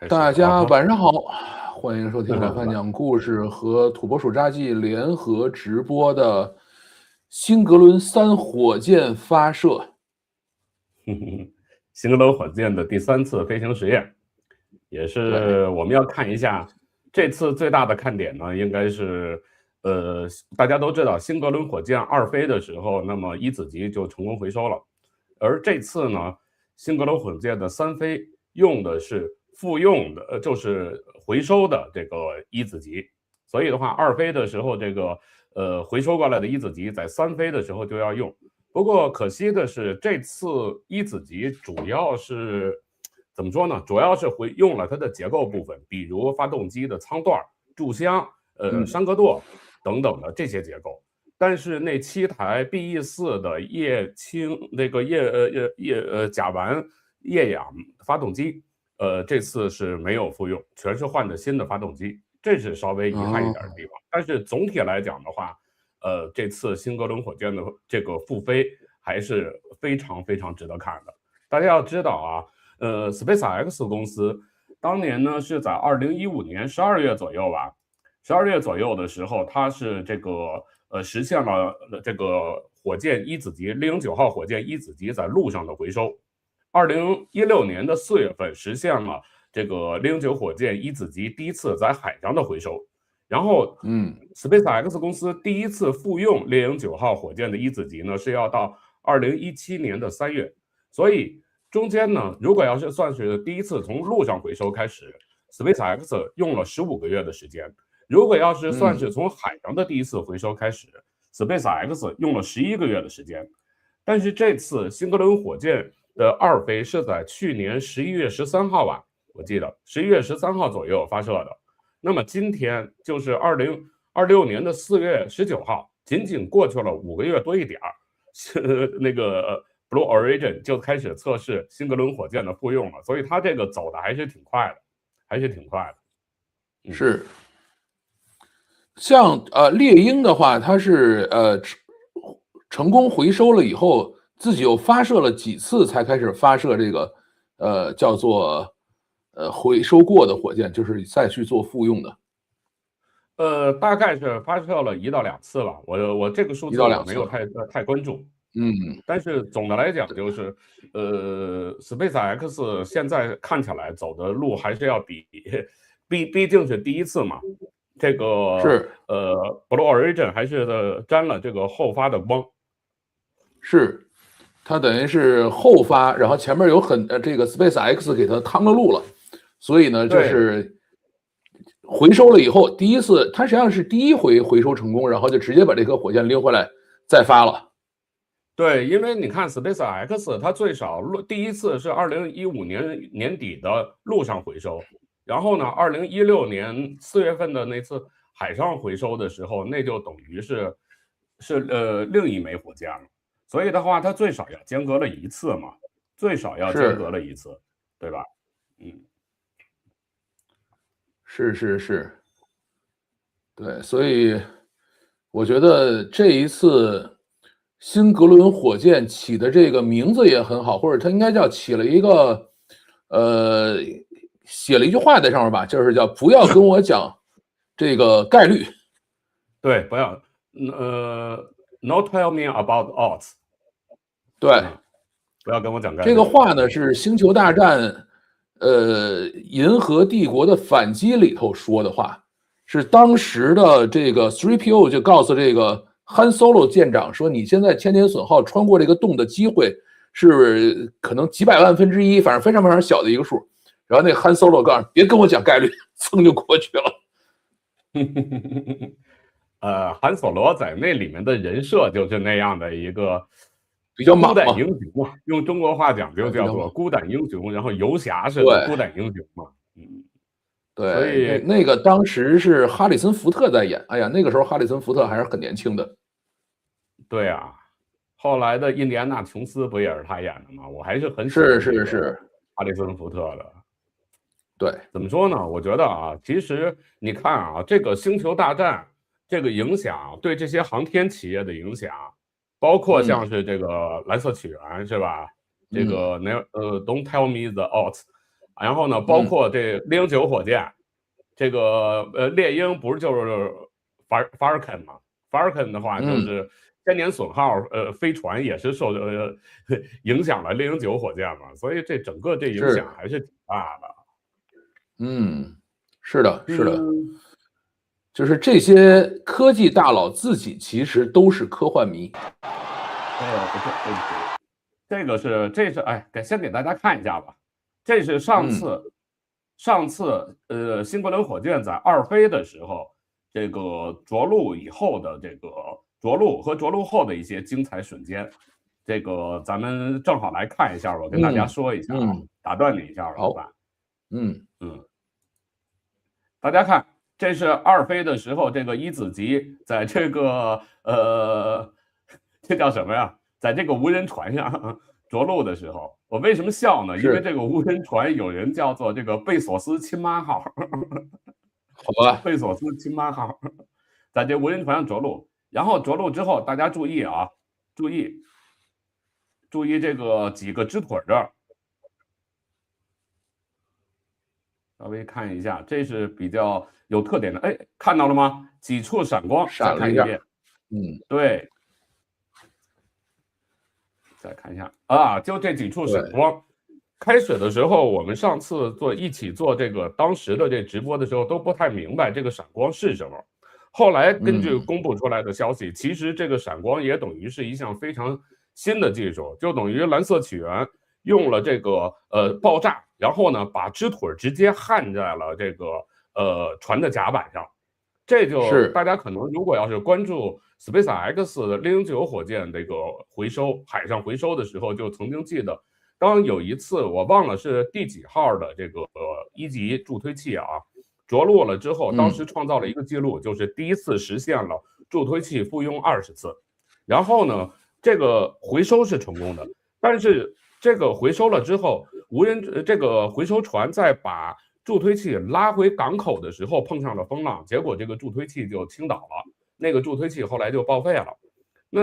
大家晚上好，欢迎收听老范讲故事和土拨鼠札记联合直播的新格伦3火箭发射。新格伦火箭的第3次飞行实验，也是我们要看一下这次最大的看点呢，应该是大家都知道新格伦火箭2飞的时候，那么1子级就成功回收了，而这次呢，新格伦火箭的3飞用的是复用的，就是回收的这个1子级，所以的话，2飞的时候这个回收过来的1子级，在3飞的时候就要用。不过可惜的是，这次1子级主要是怎么说呢？主要是用了它的结构部分，比如发动机的舱段、柱箱、山格舵等等的这些结构。但是那7台 BE4 的液氢那个甲烷液氧发动机，这次是没有复用，全是换的新的发动机，这是稍微遗憾一点的地方。但是总体来讲的话，这次新格伦火箭的这个复飞还是非常非常值得看的。大家要知道啊，SpaceX 公司当年呢是在2015年12月左右吧，12月左右的时候，它是这个实现了这个火箭1子级猎鹰9号火箭1子级在陆上的回收。2016年的4月份实现了这个猎鹰9火箭1子级第一次在海上的回收。然后，SpaceX 公司第一次复用猎鹰9号火箭的1子级呢，是要到2017年的3月，所以中间呢，如果要是算是第一次从陆上回收开始 ，SpaceX 用了15个月的时间；如果要是算是从海上的第一次回收开始，SpaceX 用了11个月的时间。但是这次新格伦火箭的2飞是在去年11月13号吧，我记得11月13号左右发射的。那么今天就是2026年的4月19号，仅仅过去了5个月多一点那个Blue Origin 就开始测试新格伦火箭的复用了，所以它这个走的还是挺快的，还是挺快的。是，像猎鹰的话，它是成功回收了以后，自己又发射了几次才开始发射这个叫做回收过的火箭，就是再去做复用的。大概是发射了1到2次吧，我这个数字我没有太关注。但是总的来讲就是，SpaceX 现在看起来走的路还是要毕竟是第一次嘛，这个是Blue Origin 还是沾了这个后发的光。是，它等于是后发，然后前面有这个 SpaceX 给它趟了路了，所以呢就是回收了以后，第一次它实际上是第一回回收成功，然后就直接把这颗火箭拎回来再发了。对，因为你看 SpaceX 它最少第一次是2015年年底的陆上回收，然后呢2016年4月份的那次海上回收的时候，那就等于是另一枚火箭了。所以的话，它最少要间隔了1次嘛，最少要间隔了1次，对吧？是，对，所以我觉得这一次新格伦火箭起的这个名字也很好，或者它应该叫起了一个写了一句话在上面吧，就是叫不要跟我讲这个概率。对，不要，No tell me about odds。对，不要跟我讲概率。这个话呢是《星球大战》银河帝国的反击里头说的话，是当时的这个 3PO 就告诉这个 Han Solo 舰长说，你现在千年隼号穿过这个洞的机会是可能几百万分之1，反正非常非常小的一个数。然后那 Han Solo 告诉别跟我讲概率，噌就过去了。韩索罗在那里面的人设就是那样的一个比较孤胆英雄嘛，用中国话讲就叫做孤胆英雄，然后游侠式的孤胆英雄嘛。对，所以那个当时是哈里森福特在演，哎呀，那个时候哈里森福特还是很年轻的。对啊，后来的印第安纳琼斯不也是他演的吗？我还是很喜欢是哈里森福特的。对，怎么说呢？我觉得啊，其实你看啊，这个星球大战这个影响对这些航天企业的影响，包括像是这个蓝色起源是吧？这个Don't tell me the odds，然后呢，包括这猎鹰9火箭，这个猎鹰不是就是 Falcon 嘛 ？Falcon 的话就是千年损耗，飞船也是受影响了猎鹰9火箭嘛，所以这整个这影响还是挺大的。是的，是的，就是这些科技大佬自己其实都是科幻迷。不是，这是哎，先给大家看一下吧。这是上次新格伦火箭在2飞的时候，这个着陆以后的这个着陆和着陆后的一些精彩瞬间。这个咱们正好来看一下，我跟大家说一下啊，打断你一下，老板。大家看，这是2飞的时候，这个一子级在这个这叫什么呀？在这个无人船上着陆的时候，我为什么笑呢？因为这个无人船有人叫做这个贝索斯亲妈号，好吧，贝索斯亲妈号，在这无人船上着陆，然后着陆之后，大家注意啊，注意这个几个支腿这儿。稍微看一下，这是比较有特点的。哎，看到了吗？几处闪光，再看一遍。对，再看一下啊，就这几处闪光。开始的时候，我们上次一起做这个当时的这直播的时候，都不太明白这个闪光是什么。后来根据公布出来的消息，其实这个闪光也等于是一项非常新的技术，就等于蓝色起源用了这个爆炸，然后呢把支腿直接焊在了这个船的甲板上。这就大家可能如果要是关注 SpaceX 的猎鹰9火箭这个回收海上回收的时候，就曾经记得，当有一次我忘了是第几号的这个1级助推器啊着陆了之后，当时创造了一个记录，就是第一次实现了助推器复用20次。然后呢，这个回收是成功的，但是这个回收了之后，这个回收船在把助推器拉回港口的时候碰上了风浪，结果这个助推器就倾倒了，那个助推器后来就报废了。那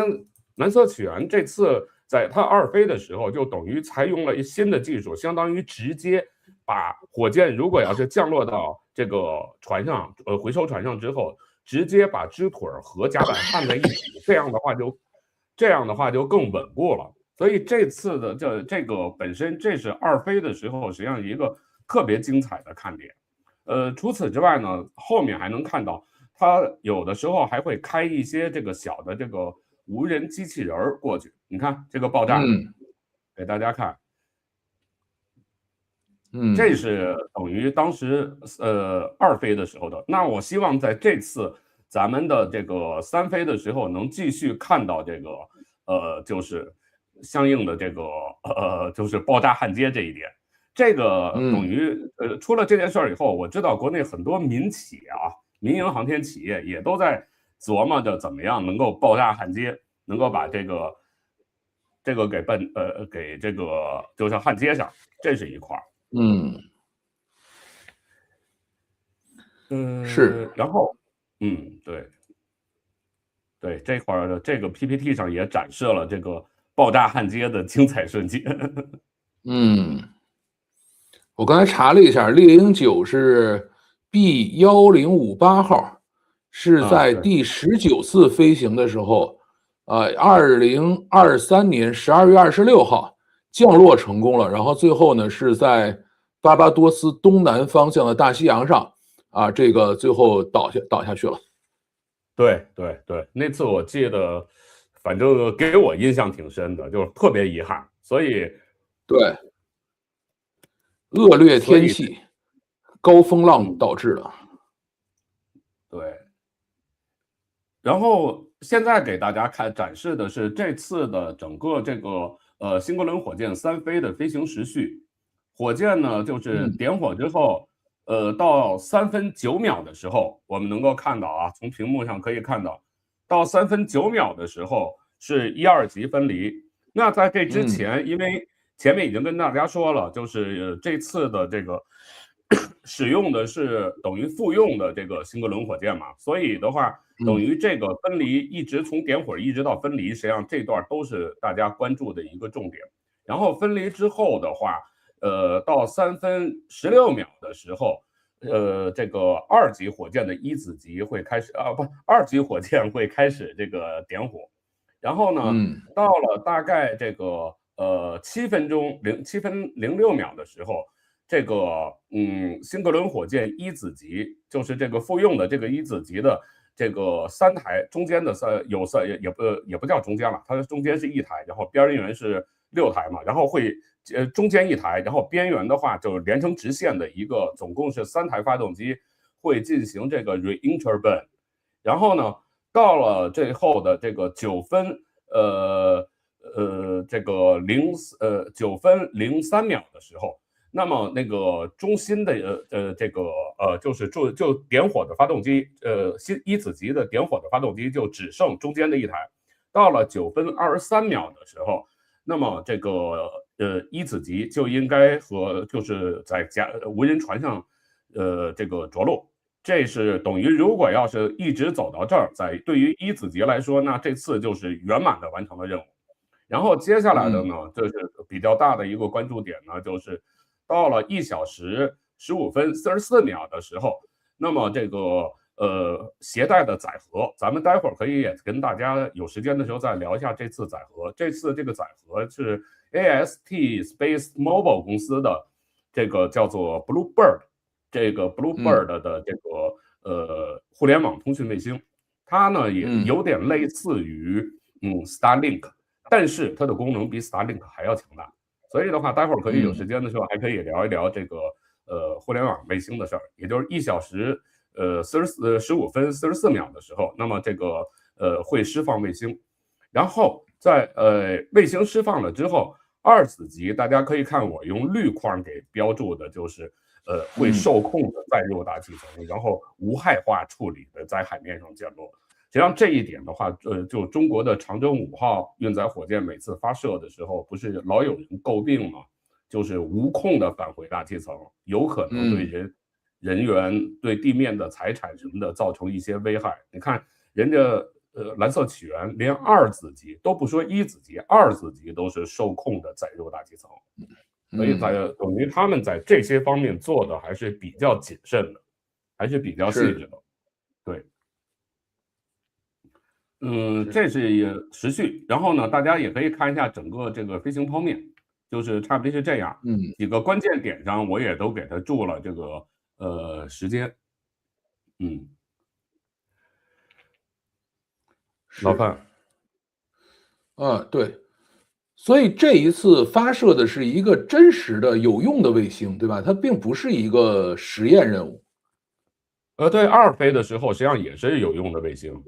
蓝色起源这次在它2飞的时候，就等于采用了新的技术，相当于直接把火箭如果要是降落到这个船上，回收船上之后，直接把支腿和甲板焊在一起，这样的话就更稳固了。所以这次的这个本身这是2飞的时候，实际上一个特别精彩的看点。除此之外呢，后面还能看到它有的时候还会开一些这个小的这个无人机器人过去。你看这个爆炸，给大家看。这是等于当时2飞的时候的。那我希望在这次咱们的这个3飞的时候，能继续看到这个就是相应的这个就是爆炸焊接这一点。这个等于出了这件事儿以后，我知道国内很多民企啊、民营航天企业也都在琢磨着怎么样能够爆炸焊接，能够把这个给这个就是焊接上，这是一块儿。是，然后对这块儿的这个 PPT 上也展示了这个爆炸焊接的精彩瞬间。我刚才查了一下，猎鹰9是 B1058号，是在第19次飞行的时候，2023年12月26号降落成功了，然后最后呢是在巴巴多斯东南方向的大西洋上这个最后倒下去了。对，那次我记得，反正给我印象挺深的，就是特别遗憾。所以，对，恶劣天气、高风浪导致的。对。然后现在给大家展示的是这次的整个这个新格伦火箭3飞的飞行时序。火箭呢，就是点火之后，到3分9秒的时候，我们能够看到啊，从屏幕上可以看到，到3分9秒的时候是1、2级分离。那在这之前，因为前面已经跟大家说了，就是这次的这个使用的是等于复用的这个新格伦火箭嘛，所以的话，等于这个分离一直从点火一直到分离，实际上这段都是大家关注的一个重点。然后分离之后的话，到3分16秒的时候，这个2级火箭的一子级会开始2级火箭会开始这个点火，然后呢，到了大概这个7分06秒的时候，这个新格伦火箭一子级就是这个复用的这个一子级的这个3台，中间的也不叫中间了，它中间是1台，然后边缘是6台嘛，然后会中间1台，然后边缘的话就连成直线的一个，总共是3台发动机会进行这个 re-enter burn， 然后呢，到了最后的这个9分9分03秒的时候，那么那个中心的就点火的发动机一子级的点火的发动机就只剩中间的1台，到了9分23秒的时候，那么这个一子级就应该就是在无人船上这个着陆，这是等于如果要是一直走到这儿，对于一子级来说，那这次就是圆满的完成了任务。然后接下来的呢，这是比较大的一个关注点呢，就是到了1小时15分44秒的时候，那么这个携带的载荷，咱们待会儿可以也跟大家有时间的时候再聊一下这次载荷。这次这个载荷是 AST Space Mobile 公司的这个叫做 Bluebird， 这个 Bluebird 的这个互联网通讯卫星，它呢也有点类似于Starlink， 但是它的功能比 Starlink 还要强大。所以的话，待会儿可以有时间的时候还可以聊一聊这个互联网卫星的事儿，也就是1小时15分44秒的时候，那么这个会释放卫星，然后在卫星释放了之后，2子级大家可以看我用绿框给标注的就是会受控的载入大气层，然后无害化处理的在海面上降落。实际上这一点的话，就中国的长征5号运载火箭每次发射的时候，不是老有人诟病吗？就是无控的返回大气层，有可能对人员、对地面的财产什么的造成一些危害。你看人家蓝色起源连2子级都不说1子级，2子级都是受控的载入大气层，所以等于他们在这些方面做的还是比较谨慎的，还是比较细致的。对。这是时序，然后呢，大家也可以看一下整个这个飞行剖面，就是差不多是这样。几个关键点上我也都给它注了这个时间。老范。对，所以这一次发射的是一个真实的有用的卫星，对吧？它并不是一个实验任务。对，2飞的时候实际上也是有用的卫星。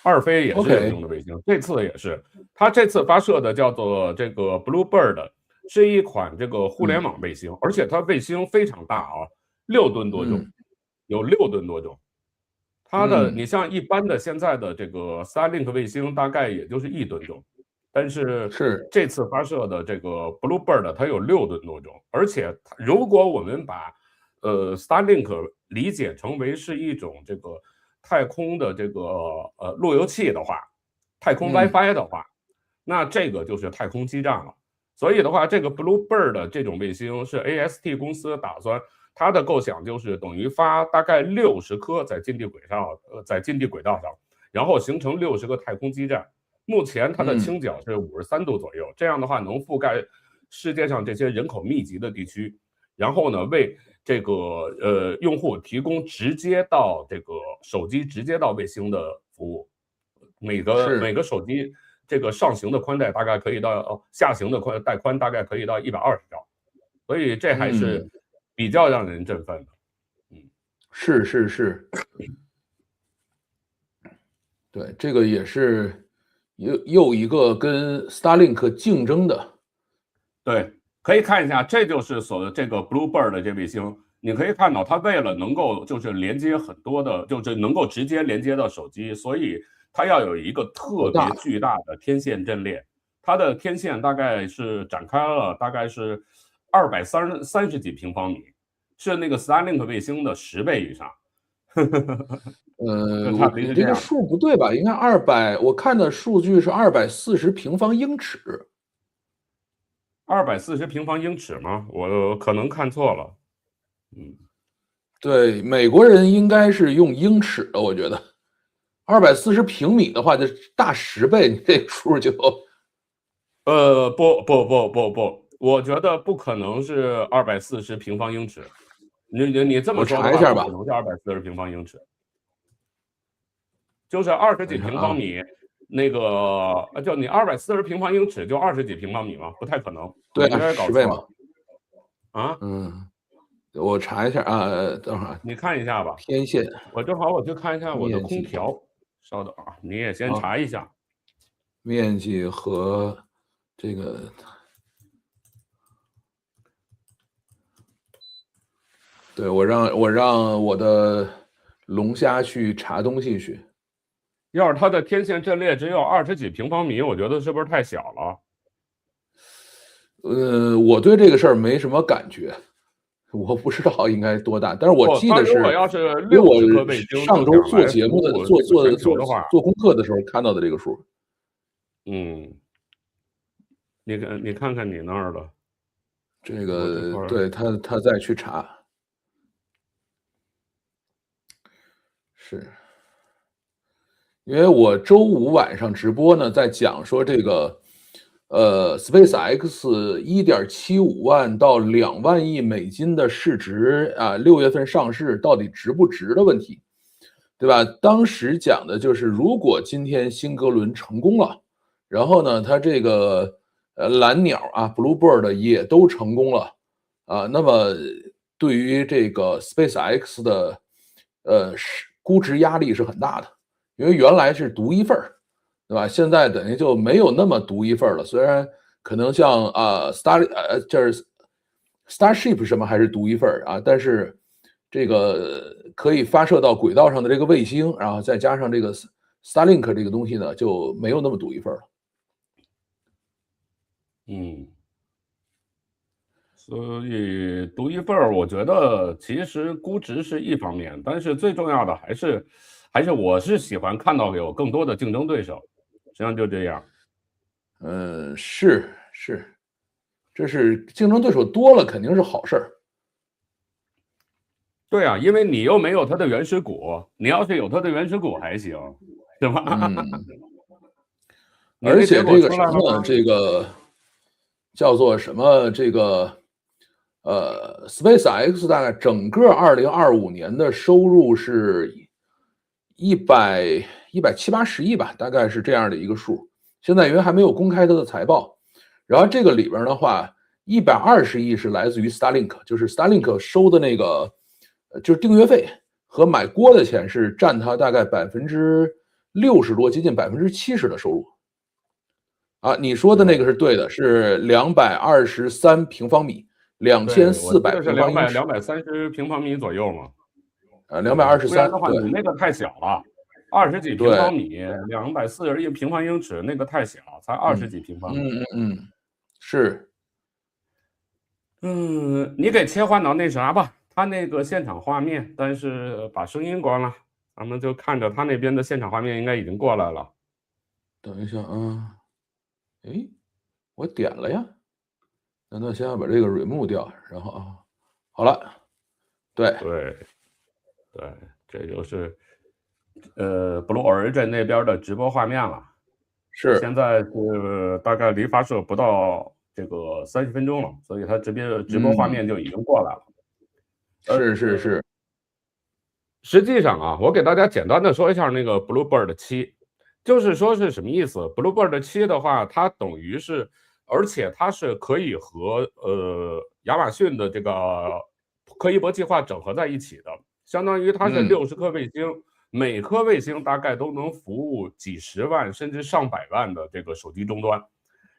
2飞也是有用的卫星，这次也是。它这次发射的叫做这个 Bluebird， 是一款这个互联网卫星，而且它卫星非常大啊，6吨多重，有6吨多重。它的你像一般的现在的这个 Starlink 卫星大概也就是1吨重，但是这次发射的这个 Bluebird 它有6吨多重，而且如果我们把Starlink 理解成为是一种这个太空的这个路由器的话，太空 WiFi 的话，那这个就是太空基站了。所以的话，这个 Bluebird 这种卫星是 AST 公司打算，它的构想就是等于发大概60颗在近地轨道上，然后形成60个太空基站。目前它的倾角是53度左右，这样的话能覆盖世界上这些人口密集的地区，然后呢为这个用户提供直接到这个手机直接到卫星的服务，每个手机这个上行的宽带大概可以到下行的带宽大概可以到120兆，所以这还是比较让人振奋的。是，对，这个也是又一个跟 Starlink 竞争的。对。可以看一下，这就是这个 Bluebird 的这卫星，你可以看到它为了能够就是连接很多的，就是能够直接连接到手机，所以它要有一个特别巨大的天线阵列。它的天线大概是展开了大概是230几平方米，是那个 Starlink 卫星的10倍以上。你这个数不对吧？应该我看的数据是240平方英尺。240平方英尺吗？我可能看错了。对，美国人应该是用英尺的，我觉得240平米的话，就大10倍，你这个数就不，我觉得不可能是240平方英尺。你这么说的话，我查一下吧。不可能是240平方英尺，就是20几平方米。那个就你240平方英尺就20几平方米吗？不太可能。对啊，10倍嘛。啊，我查一下啊，等会儿你看一下吧。天线，我正好我去看一下我的空调，稍等啊，你也先查一下面积和这个。对，我让我的龙虾去查东西去。要是它的天线阵列只有20几平方米，我觉得是不是太小了？我对这个事儿没什么感觉，我不知道应该多大，但是我记得是，如果要是因为我60颗卫星上周做节目的做功课的时候看到的这个数。你看看你那儿的这个，对他再去查。是因为我周五晚上直播呢，在讲说这个SpaceX 1.75万到2万亿美金的市值啊，6月份上市到底值不值的问题，对吧？当时讲的就是，如果今天新格伦成功了，然后呢，它这个蓝鸟啊 Bluebird 也都成功了啊，那么对于这个 SpaceX 的估值压力是很大的。因为原来是独一份儿，对吧？现在等于就没有那么独一份儿了。虽然可能像就是 Starship 什么还是独一份儿啊，但是这个可以发射到轨道上的这个卫星，然后再加上这个 Starlink 这个东西呢，就没有那么独一份儿了。所以独一份儿，我觉得其实估值是一方面，但是最重要的还是我是喜欢看到有更多的竞争对手，实际上就这样。是，这是竞争对手多了肯定是好事儿。对啊，因为你又没有它的原始股，你要是有它的原始股还行，对吧？而且这个什么呢？这个叫做什么？这个SpaceX 大概整个2025年的收入是170、180亿吧，大概是这样的一个数。现在因为还没有公开它的财报，然后这个里边的话，120亿是来自于 Starlink， 就是 Starlink 收的那个就是订阅费和买锅的钱是占它大概60%多，接近70%的收入。啊，你说的那个是对的，是223平方米，2400平方英尺，230平方米左右嘛。223。不然的话，你那个太小了，20几平方米，241平方英尺，那个太小，才20几平方米。是。你给切换到那啥吧，他那个现场画面，但是把声音关了，咱们就看着他那边的现场画面应该已经过来了。等一下啊，哎，我点了呀，那先要把这个 remove 掉，然后啊，好了，对，这就是Blue Origin 那边的直播画面了。是，现在是大概离发射不到这个30分钟了，所以它直播画面就已经过来了。是。实际上啊，我给大家简单的说一下那个 Bluebird 7，就是说是什么意思 ？Bluebird 7的话，它等于是，而且它是可以和亚马逊的这个柯伊伯计划整合在一起的，相当于它是60颗卫星。每颗卫星大概都能服务几十万甚至上百万的这个手机终端，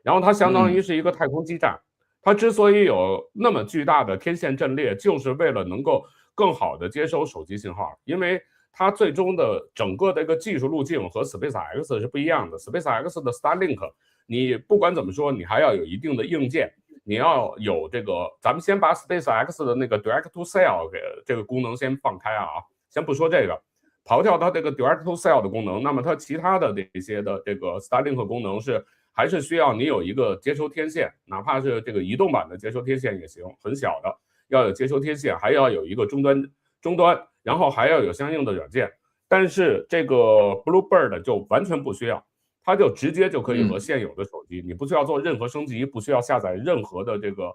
然后它相当于是一个太空基站。它之所以有那么巨大的天线阵列，就是为了能够更好的接收手机信号，因为它最终的整个的一个技术路径和 SpaceX 是不一样的。SpaceX 的 Starlink， 你不管怎么说，你还要有一定的硬件，你要有这个，咱们先把 SpaceX 的那个 Direct to Cell 给这个功能先放开啊，先不说这个。刨掉它这个 Direct to Cell 的功能，那么它其他的这些的这个 Starlink 功能是还是需要你有一个接收天线，哪怕是这个移动版的接收天线也行，很小的，要有接收天线，还要有一个终端，然后还要有相应的软件。但是这个 Bluebird 就完全不需要，它就直接就可以和现有的手机，你不需要做任何升级，不需要下载任何的这个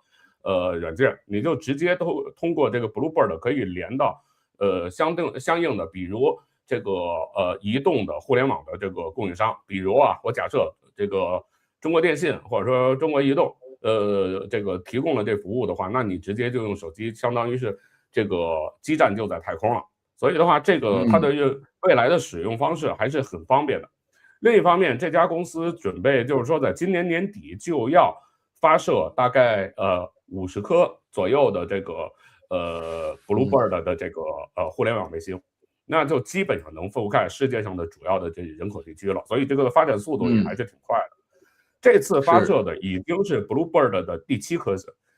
软件，你就直接都通过这个 Bluebird 可以连到相应的，比如这个移动的互联网的这个供应商，比如啊，我假设这个中国电信或者说中国移动这个提供了这服务的话，那你直接就用手机，相当于是这个基站就在太空了。所以的话，这个它的未来的使用方式还是很方便的。另一方面，这家公司准备就是说，在今年年底就要发射大概50颗左右的这个Bluebird 的这个互联网卫星，那就基本上能覆盖世界上的主要的这人口地区了。所以这个发展速度也还是挺快的。这次发射的已经是 Bluebird 的第7颗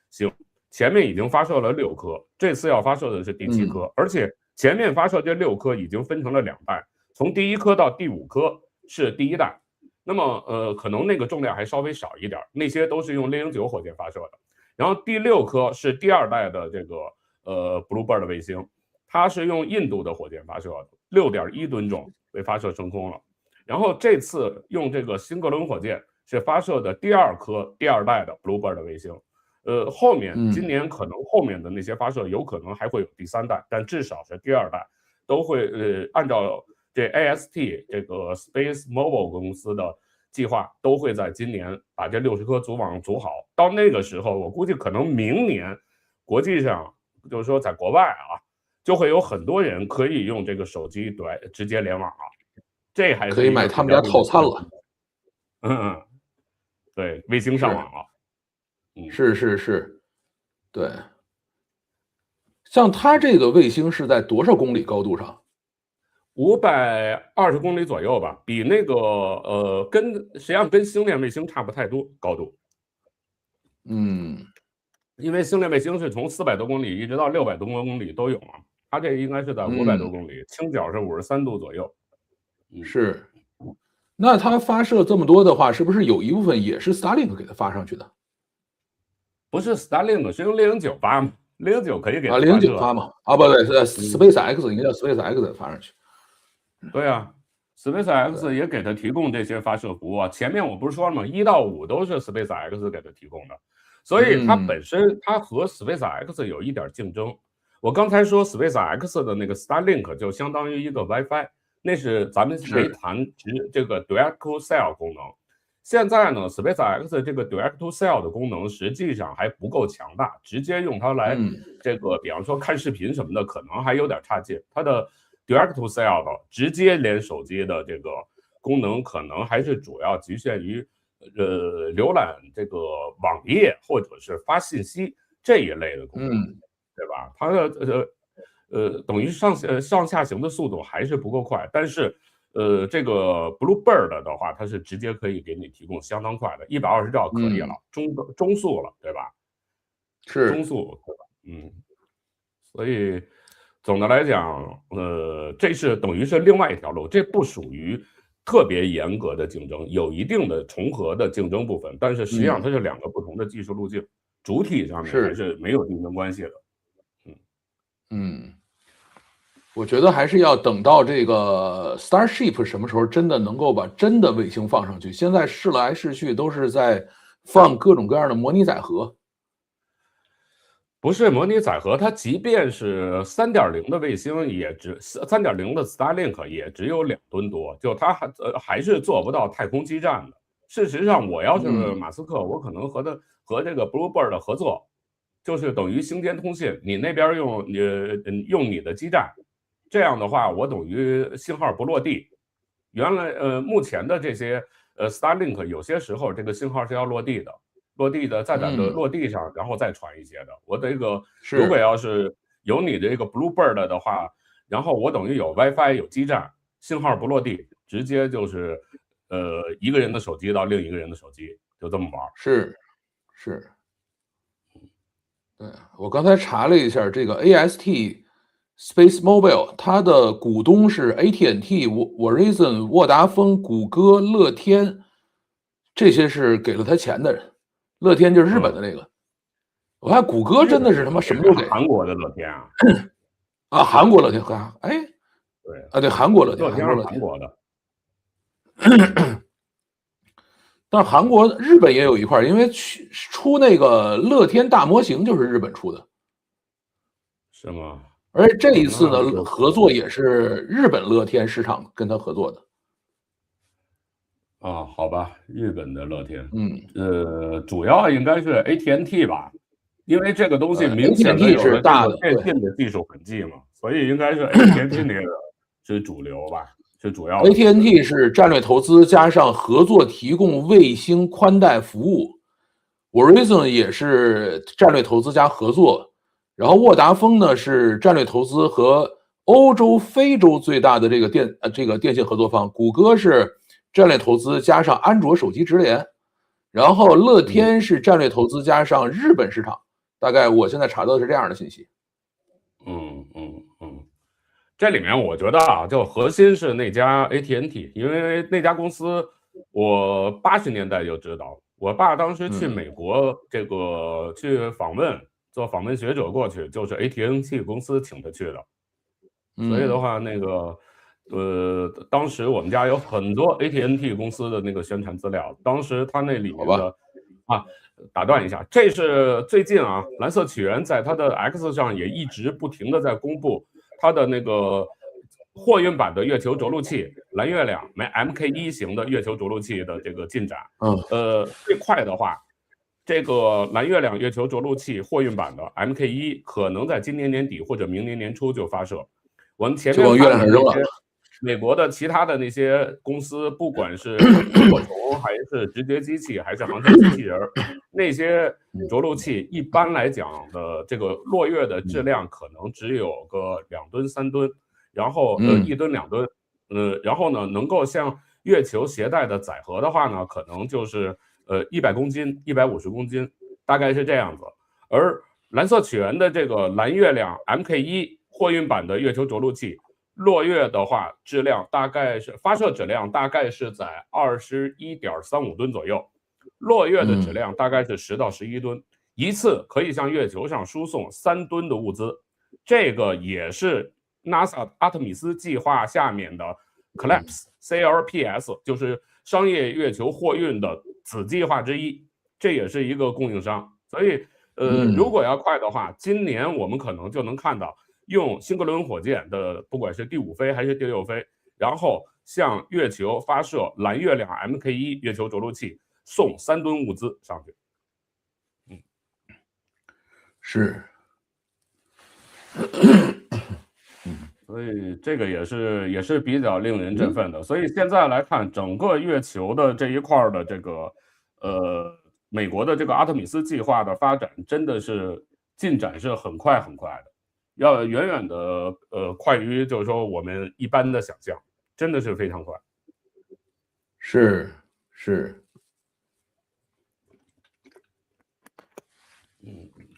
星，前面已经发射了6颗，这次要发射的是第7颗，而且前面发射这6颗已经分成了2代，从第1颗到第5颗是第1代，那么可能那个重量还稍微少一点，那些都是用猎鹰9火箭发射的。然后第6颗是第2代的这个Bluebird 卫星，它是用印度的火箭发射的，6.1吨重被发射升空了。然后这次用这个新格伦火箭是发射的第2颗第2代的 Bluebird 卫星。后面今年可能后面的那些发射有可能还会有第3代，但至少是第2代都会按照这 AST 这个 Space Mobile 公司的计划，都会在今年把这60颗组网组好。到那个时候，我估计可能明年国际上就是说在国外啊，就会有很多人可以用这个手机直接联网了。这还是可以买他们家套餐了。对，卫星上网了。是，对。像它这个卫星是在多少公里高度上？520公里左右吧，比那个实际上跟星链卫星差不太多高度。因为星链卫星是从400多公里一直到600多公里都有嘛，它这应该是在500多公里，倾角是53度左右。是。那它发射这么多的话，是不是有一部分也是 Starlink 给它发上去的？不是 Starlink， 是用猎鹰9发嘛？猎鹰9可以给它猎鹰9发嘛？不对，SpaceX 应该叫 SpaceX 发上去。对啊 ，SpaceX 也给它提供这些发射服务啊。前面我不是说了吗？1到5都是 SpaceX 给它提供的，所以它本身它和 SpaceX 有一点竞争。我刚才说 SpaceX 的那个 Starlink 就相当于一个 WiFi， 那是咱们没谈这个 Direct to Cell 功能。现在呢 ，SpaceX 这个 Direct to Cell 的功能实际上还不够强大，直接用它来这个，比方说看视频什么的，可能还有点差劲。它的 Direct to Cell 的直接连手机的这个功能，可能还是主要局限于浏览这个网页或者是发信息这一类的功能，对吧？它的等于上下行的速度还是不够快，但是。这个 Bluebird 的话，它是直接可以给你提供相当快的120兆可以了，中速了，对吧？是中速，对吧？所以总的来讲，这是等于是另外一条路，这不属于特别严格的竞争，有一定的重合的竞争部分，但是实际上它是2个不同的技术路径，主体上面还是没有竞争关系的。我觉得还是要等到这个 Starship 什么时候真的能够把真的卫星放上去。现在试来试去都是在放各种各样的模拟载荷，不是模拟载荷，它即便是3.0的卫星3.0的 Starlink 也只有2吨多，就它还是做不到太空基站的。事实上，我要是马斯克，我可能和这个 Bluebird 合作，就是等于星间通信，你那边用你的基站。这样的话，我等于信号不落地。原来目前的这些Starlink 有些时候这个信号是要落地的，再在落地上，然后再传一些的。我这个如果要是有你这个 Bluebird 的话，然后我等于有 WiFi 有基站，信号不落地，直接就是一个人的手机到另一个人的手机，就这么玩。是。对，我刚才查了一下这个 AST。Space Mobile 它的股东是 AT&T、Verizon、沃达丰、谷歌、乐天，这些是给了他钱的人。乐天就是日本的那个，我看谷歌真的是他妈什么都给。韩国的乐天啊，啊，韩国乐天，哎，对啊，对，韩国乐天，乐天是韩国的。但是韩国、日本也有一块，因为出那个乐天大模型就是日本出的，是吗？而且这一次呢，合作也是日本乐天市场跟他合作的。啊，好吧，日本的乐天，主要应该是 AT&T 吧，因为这个东西明显的有了这个电信的技术痕迹嘛，所以应该是 AT&T 那个是主流吧。是主要 AT&T 是战略投资加上合作提供卫星宽带服务 ，Verizon 也是战略投资加合作，然后沃达丰呢是战略投资和欧洲、非洲最大的这个电信合作方，谷歌是战略投资加上安卓手机直连，然后乐天是战略投资加上日本市场，大概我现在查到的是这样的信息。这里面我觉得啊，就核心是那家 AT&T， 因为那家公司我80年代就知道，我爸当时去美国去访问，做访问学者过去，就是 AT&T 公司请他去的。所以的话，当时我们家有很多 AT&T 公司的那个宣传资料，当时他那里面的打断一下，这是最近啊，蓝色起源在它的 X 上也一直不停的在公布它的那个货运版的月球着陆器蓝月亮MK1型的月球着陆器的这个进展。最快的话，这个蓝月亮月球着陆器货运版的 MK1可能在今年年底或者明年年初就发射。我们前面往月亮上扔了。美国的其他的那些公司，不管是萤火虫还是直觉机器还是航天机器人，那些着陆器一般来讲的这个落月的质量可能只有个2吨3吨，然后1吨2吨，然后呢能够向月球携带的载荷的话呢，可能就是100公斤150公斤，大概是这样子。而蓝色起源的这个蓝月亮 MK1货运版的月球着陆器落月的话，发射质量大概是在21.35吨左右，落月的质量大概是10到11吨，一次可以向月球上输送3吨的物资。这个也是 NASA 阿特米斯计划下面的 CLPS， 就是商业月球货运的子计划之一，这也是一个供应商。所以如果要快的话，今年我们可能就能看到用新格伦火箭的不管是第5飞还是第6飞，然后向月球发射蓝月亮 MK1月球着陆器，送3吨物资上去。是。所以这个也是比较令人振奋的。所以现在来看，整个月球的这一块的这个美国的这个阿特米斯计划的发展，真的是进展是很快很快的。要远远的快于就是说我们一般的想象，真的是非常快。是。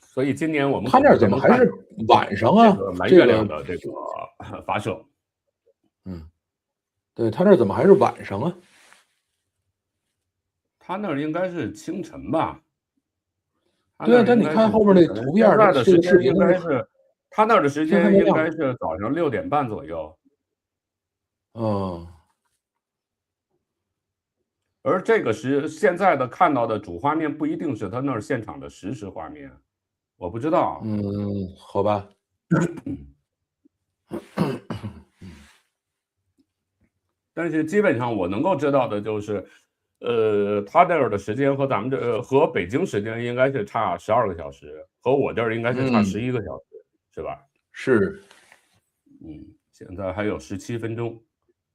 所以今年我们他那怎么还是晚上啊？蓝月亮的这个发射，对，他那怎么还是晚上啊？他那应该是清晨吧？对，但你看后边那图片的时间应该是。他那儿的时间应该是早上6点半左右。而这个现在的看到的主画面不一定是他那儿现场的实时画面，我不知道。好吧。但是基本上我能够知道的就是，他那儿的时间和咱们和北京时间应该是差12个小时，和我这儿应该是差11个小时。是吧？是。现在还有17分钟。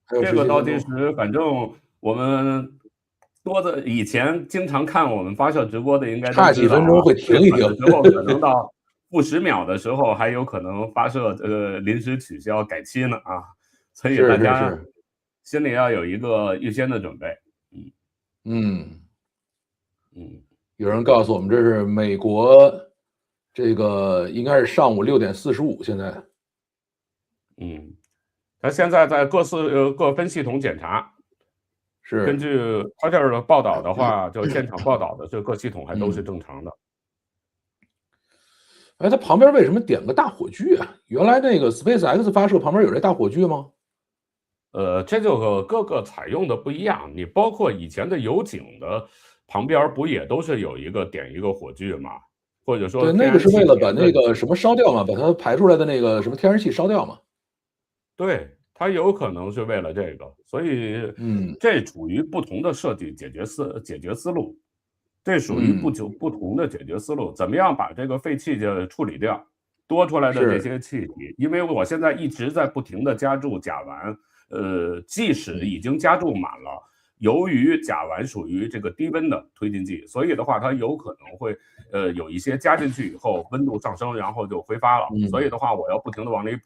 这个倒计时，反正我们以前经常看我们发射直播的，应该差几分钟会停一停。之后可能到-10秒的时候，还有可能发射临时取消改期呢啊！所以大家心里要有一个预先的准备。有人告诉我们，这是美国。这个应该是上午6点45，现在。他现在在各分系统检查。根据他这儿的报道的话，就现场报道的这各系统还都是正常的。哎，它旁边为什么点个大火炬啊？原来那个 SpaceX 发射旁边有这大火炬吗？这就各个采用的不一样。你包括以前的油井的旁边不也都是有一个点一个火炬吗？或者说对，那个是为了把那个什么烧掉嘛，把它排出来的那个什么天然气烧掉嘛。对，它有可能是为了这个，所以这属于不同的设计解决思路。这属于不同的解决思路，怎么样把这个废气就处理掉，多出来的这些气体，因为我现在一直在不停的加注甲烷，即使已经加注满了，由于甲烷属于这个低温的推进剂，所以的话它有可能会有一些加进去以后温度上升，然后就挥发了，所以的话我要不停的往里补，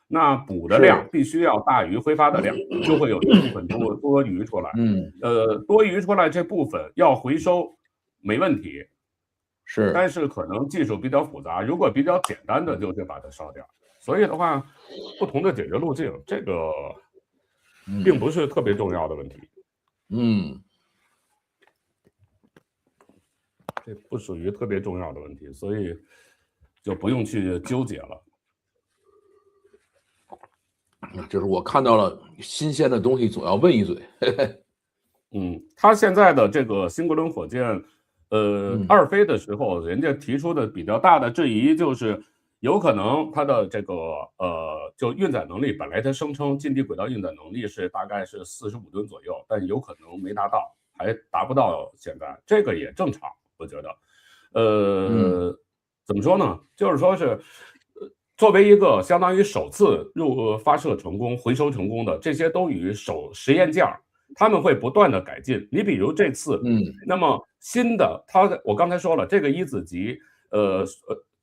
那补的量必须要大于挥发的量，就会有一部分多余出来，多余出来这部分要回收。没问题，但是可能技术比较复杂，如果比较简单的就是把它烧掉。所以的话，不同的解决路径，这个并不是特别重要的问题。这不属于特别重要的问题，所以就不用去纠结了。就是我看到了新鲜的东西，总要问一嘴。他现在的这个新格伦火箭。二飞的时候，人家提出的比较大的质疑就是，有可能它的这个就运载能力，本来它声称近地轨道运载能力是大概是45吨左右，但有可能没达到，还达不到现在，这个也正常，我觉得。怎么说呢？就是说是，作为一个相当于首次发射成功、回收成功的，这些都与实验件儿。他们会不断的改进。你比如这次，那么新的，我刚才说了，这个一子级，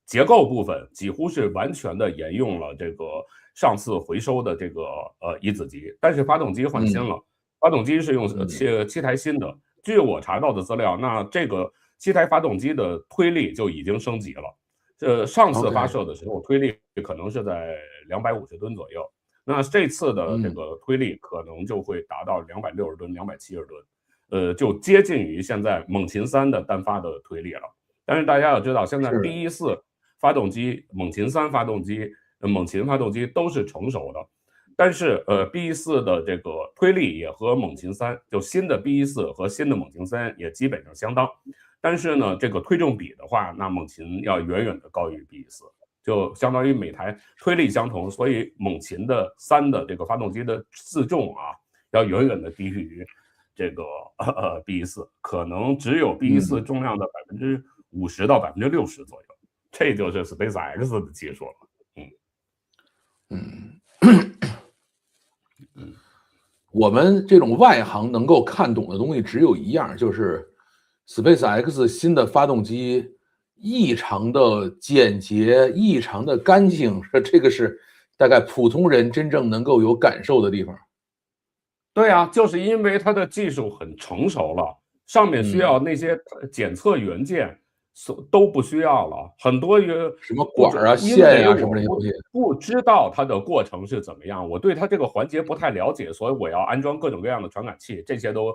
结构部分几乎是完全的沿用了这个上次回收的这个一子级，但是发动机换新了，发动机是用7台新的。据我查到的资料，那这个7台发动机的推力就已经升级了。上次发射的时候推力可能是在250吨左右。那这次的这个推力可能就会达到260吨、270吨，就接近于现在猛禽3的单发的推力了。但是大家要知道，现在 B14发动机、猛禽3发动机、猛禽发动机都是成熟的，但是B14的这个推力也和猛禽3，就新的 B14和新的猛禽3也基本上相当。但是呢，这个推重比的话，那猛禽要远远的高于 B14。就相当于每台推力相同，所以猛禽的3的这个发动机的自重要远远的低于这个B14，可能只有 B14重量的50%到60%左右，这就是 SpaceX 的技术了。我们这种外行能够看懂的东西只有一样，就是 SpaceX 新的发动机异常的简洁，异常的干净，这个是大概普通人真正能够有感受的地方。对啊，就是因为它的技术很成熟了，上面需要那些检测元件都不需要了，很多什么管啊、线啊什么这些东西，不知道它的过程是怎么样，我对它这个环节不太了解，所以我要安装各种各样的传感器，这些都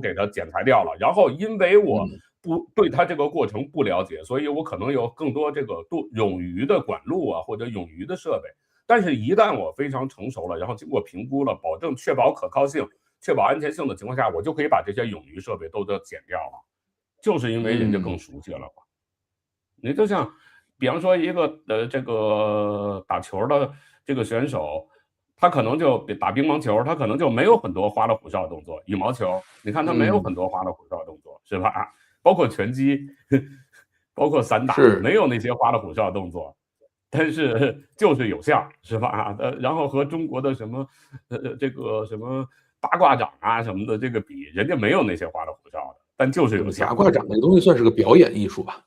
给它剪裁掉了。然后因为我不对它这个过程不了解，所以我可能有更多这个冗余的管路或者冗余的设备。但是，一旦我非常成熟了，然后经过评估了，保证确保可靠性、确保安全性的情况下，我就可以把这些冗余设备都剪掉了。就是因为人家更熟悉了嘛。你就像，比方说一个这个打球的这个选手，他可能就打乒乓球，他可能就没有很多花里胡哨的动作。羽毛球，你看他没有很多花里胡哨的动作，是吧？包括拳击，包括散打，没有那些花里胡哨的动作。但是就是有效，是吧？然后和中国的什么这个什么八卦掌什么的这个比，人家没有那些花里胡哨的，但就是有效。八卦掌这个东西算是个表演艺术吧？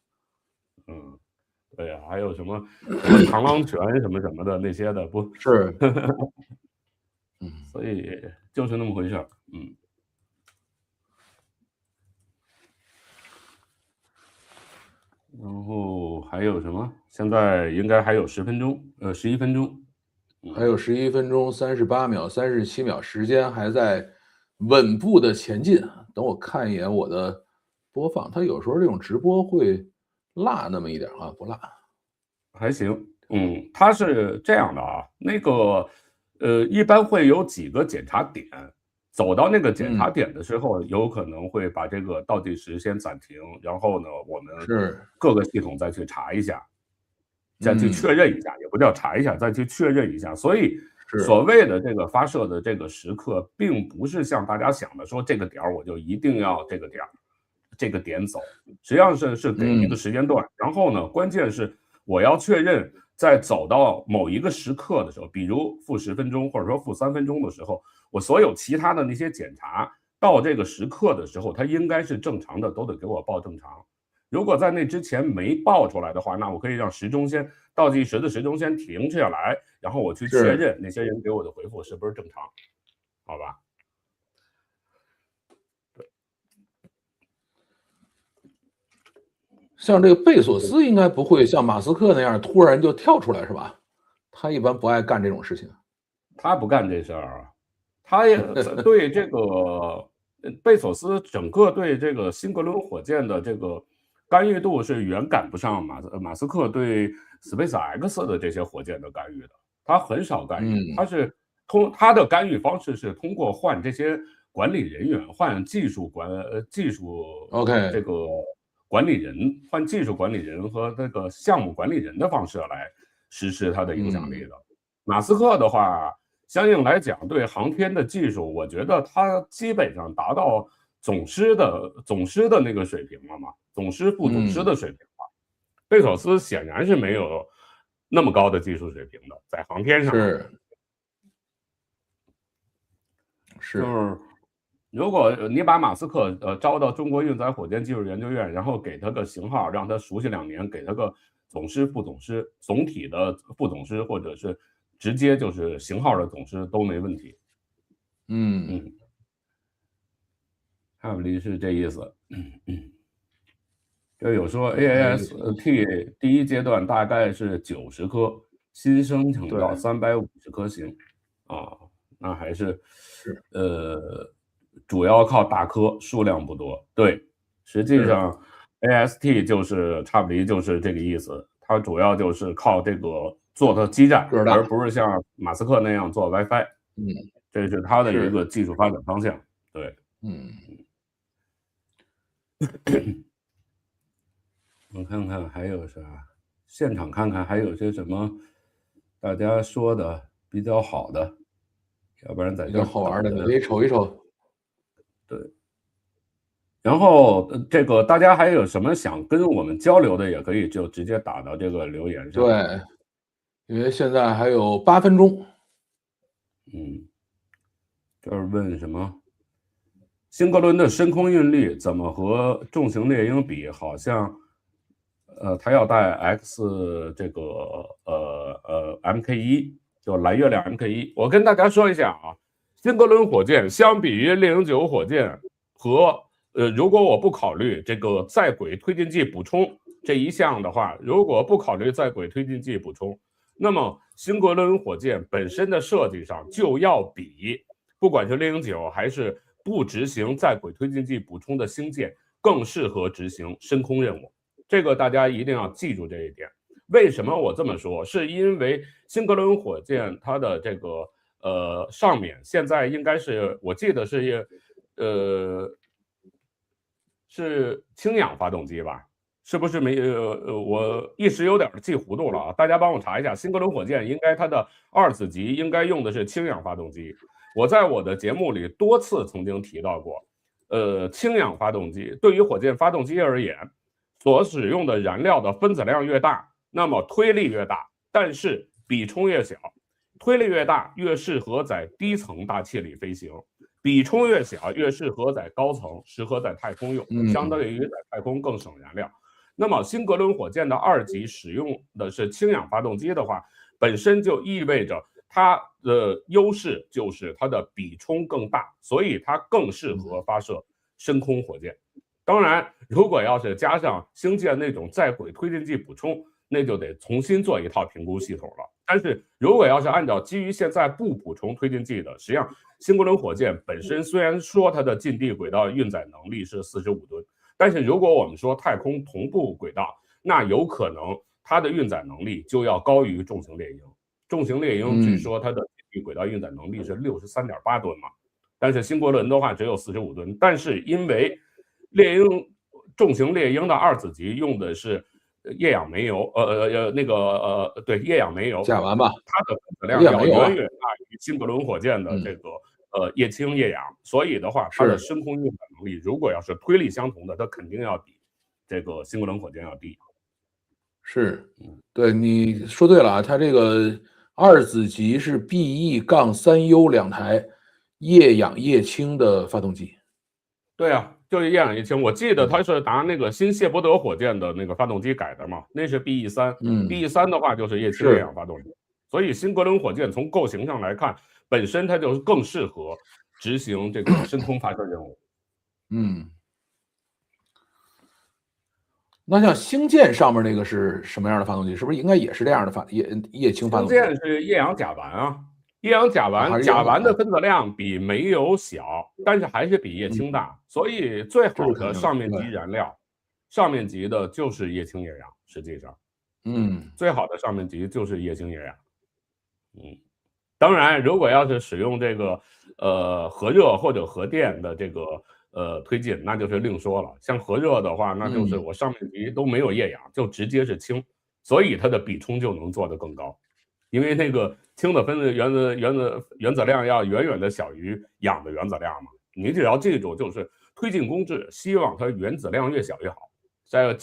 对呀，还有什么螳螂拳什么什么的那些的，不是？所以就是那么回事。然后还有什么？现在应该还有11分钟，还有11分钟38秒、37秒，时间还在稳步的前进。等我看一眼我的播放，它有时候这种直播会落那么一点啊，不落，还行。它是这样的啊，那个一般会有几个检查点，走到那个检查点的时候，有可能会把这个倒计时先暂停，然后呢，我们各个系统再去查一下，再去确认一下，也不叫查一下，再去确认一下。所以所谓的这个发射的这个时刻，并不是像大家想的说这个点我就一定要这个点这个点走，实际上是给一个时间段，然后呢，关键是我要确认在走到某一个时刻的时候，比如负10分钟或者说负3分钟的时候，我所有其他的那些检查到这个时刻的时候，它应该是正常的，都得给我报正常。如果在那之前没报出来的话，那我可以让倒计时的时钟先停下来，然后我去确认那些人给我的回复是不是正常，好吧？像这个贝索斯应该不会像马斯克那样突然就跳出来是吧？他一般不爱干这种事情。他不干这事儿，他也对这个贝索斯整个对这个新格伦火箭的这个干预度是远赶不上马斯克对 SpaceX 的这些火箭的干预的，他很少干预，他的干预方式是通过换这些管理人员，换技术这个管理人，换技术管理人和这个项目管理人的方式来实施他的影响力的。马斯克的话，相应来讲对航天的技术，我觉得他基本上达到总师的那个水平了嘛，总师副总师的水平了。贝索斯显然是没有那么高的技术水平的，在航天上就是如果你把马斯克招到中国运载火箭技术研究院，然后给他个型号，让他熟悉2年，给他个总师、副总师、总体的副总师，或者是直接就是型号的总师都没问题。差不离是这意思。就有说 AIST 第一阶段大概是90颗，新生成到350颗星啊，那还是主要靠大颗，数量不多。对，实际上 AST 就是差不离就是这个意思，它主要就是靠这个做的基站，而不是像马斯克那样做 WiFi。这是它的一个技术发展方向。对，我看看还有啥，现场看看还有些什么大家说的比较好的，要不然在这好玩的，你可以瞅一瞅。对，然后这个大家还有什么想跟我们交流的，也可以就直接打到这个留言上。对，因为现在还有8分钟。就是问什么新格伦的深空运力怎么和重型猎鹰比？好像它要带 X 这个MK1，就蓝月亮 MK1。我跟大家说一下啊，新格伦火箭相比于猎鹰9火箭和如果我不考虑这个在轨推进剂补充这一项的话，如果不考虑在轨推进剂补充，那么新格伦火箭本身的设计上就要比不管是猎鹰9还是不执行在轨推进剂补充的星舰更适合执行深空任务。这个大家一定要记住这一点。为什么我这么说？是因为新格伦火箭它的这个上面现在应该是我记得是是氢氧发动机吧？是不是我一时有点记糊涂了啊！大家帮我查一下，新格伦火箭应该它的2次级应该用的是氢氧发动机。我在我的节目里多次曾经提到过，氢氧发动机对于火箭发动机而言，所使用的燃料的分子量越大，那么推力越大，但是比重越小。推力越大，越适合在低层大气里飞行；比重越小，越适合在高层，适合在太空用，相当于在太空更省燃料。那么新格伦火箭的2级使用的是氢氧发动机的话，本身就意味着它的优势就是它的比重更大，所以它更适合发射深空火箭。当然，如果要是加上星舰那种在轨推进剂补充，那就得重新做一套评估系统了。但是如果要是按照基于现在不补充推进剂的，实际上新格伦火箭本身虽然说它的近地轨道运载能力是45吨，但是如果我们说太空同步轨道，那有可能它的运载能力就要高于重型猎鹰。重型猎鹰据说它的近地轨道运载能力是63.8吨嘛，但是新格伦的话只有45吨，但是因为重型猎鹰的2子级用的是液氧煤油，对，液氧煤油，甲烷吧，它的分子量要远远大于新格伦火箭的这个液氢液氧，所以的话，它的深空运载能力如果要是推力相同的，它肯定要比这个新格伦火箭要低。是，对，你说对了啊，它这个2子级是 BE-3U 2台液氧液氢的发动机。对啊，就是液氧液氢，我记得它是拿那个新谢伯德火箭的那个发动机改的嘛，那是 BE-3，BE-3的话就是液氢液氧发动机，所以新格伦火箭从构型上来看，本身它就更适合执行这个深空发射任务。那像星舰上面那个是什么样的发动机？是不是应该也是这样的液氢发动机？星舰是液氧甲烷啊。液氧甲烷的分子量比煤油小，但是还是比液氢大，所以最好的上面级燃料，上面级的就是液氢液氧，实际上，最好的上面级就是液氢液氧，当然，如果要是使用这个核热或者核电的这个推进，那就是另说了。像核热的话，那就是我上面级都没有液氧，就直接是氢，所以它的比冲就能做得更高。因为那个氢的原子量要远远的小于氧的原子量嘛，你只要记住，就是推进工质，希望它原子量越小越好。在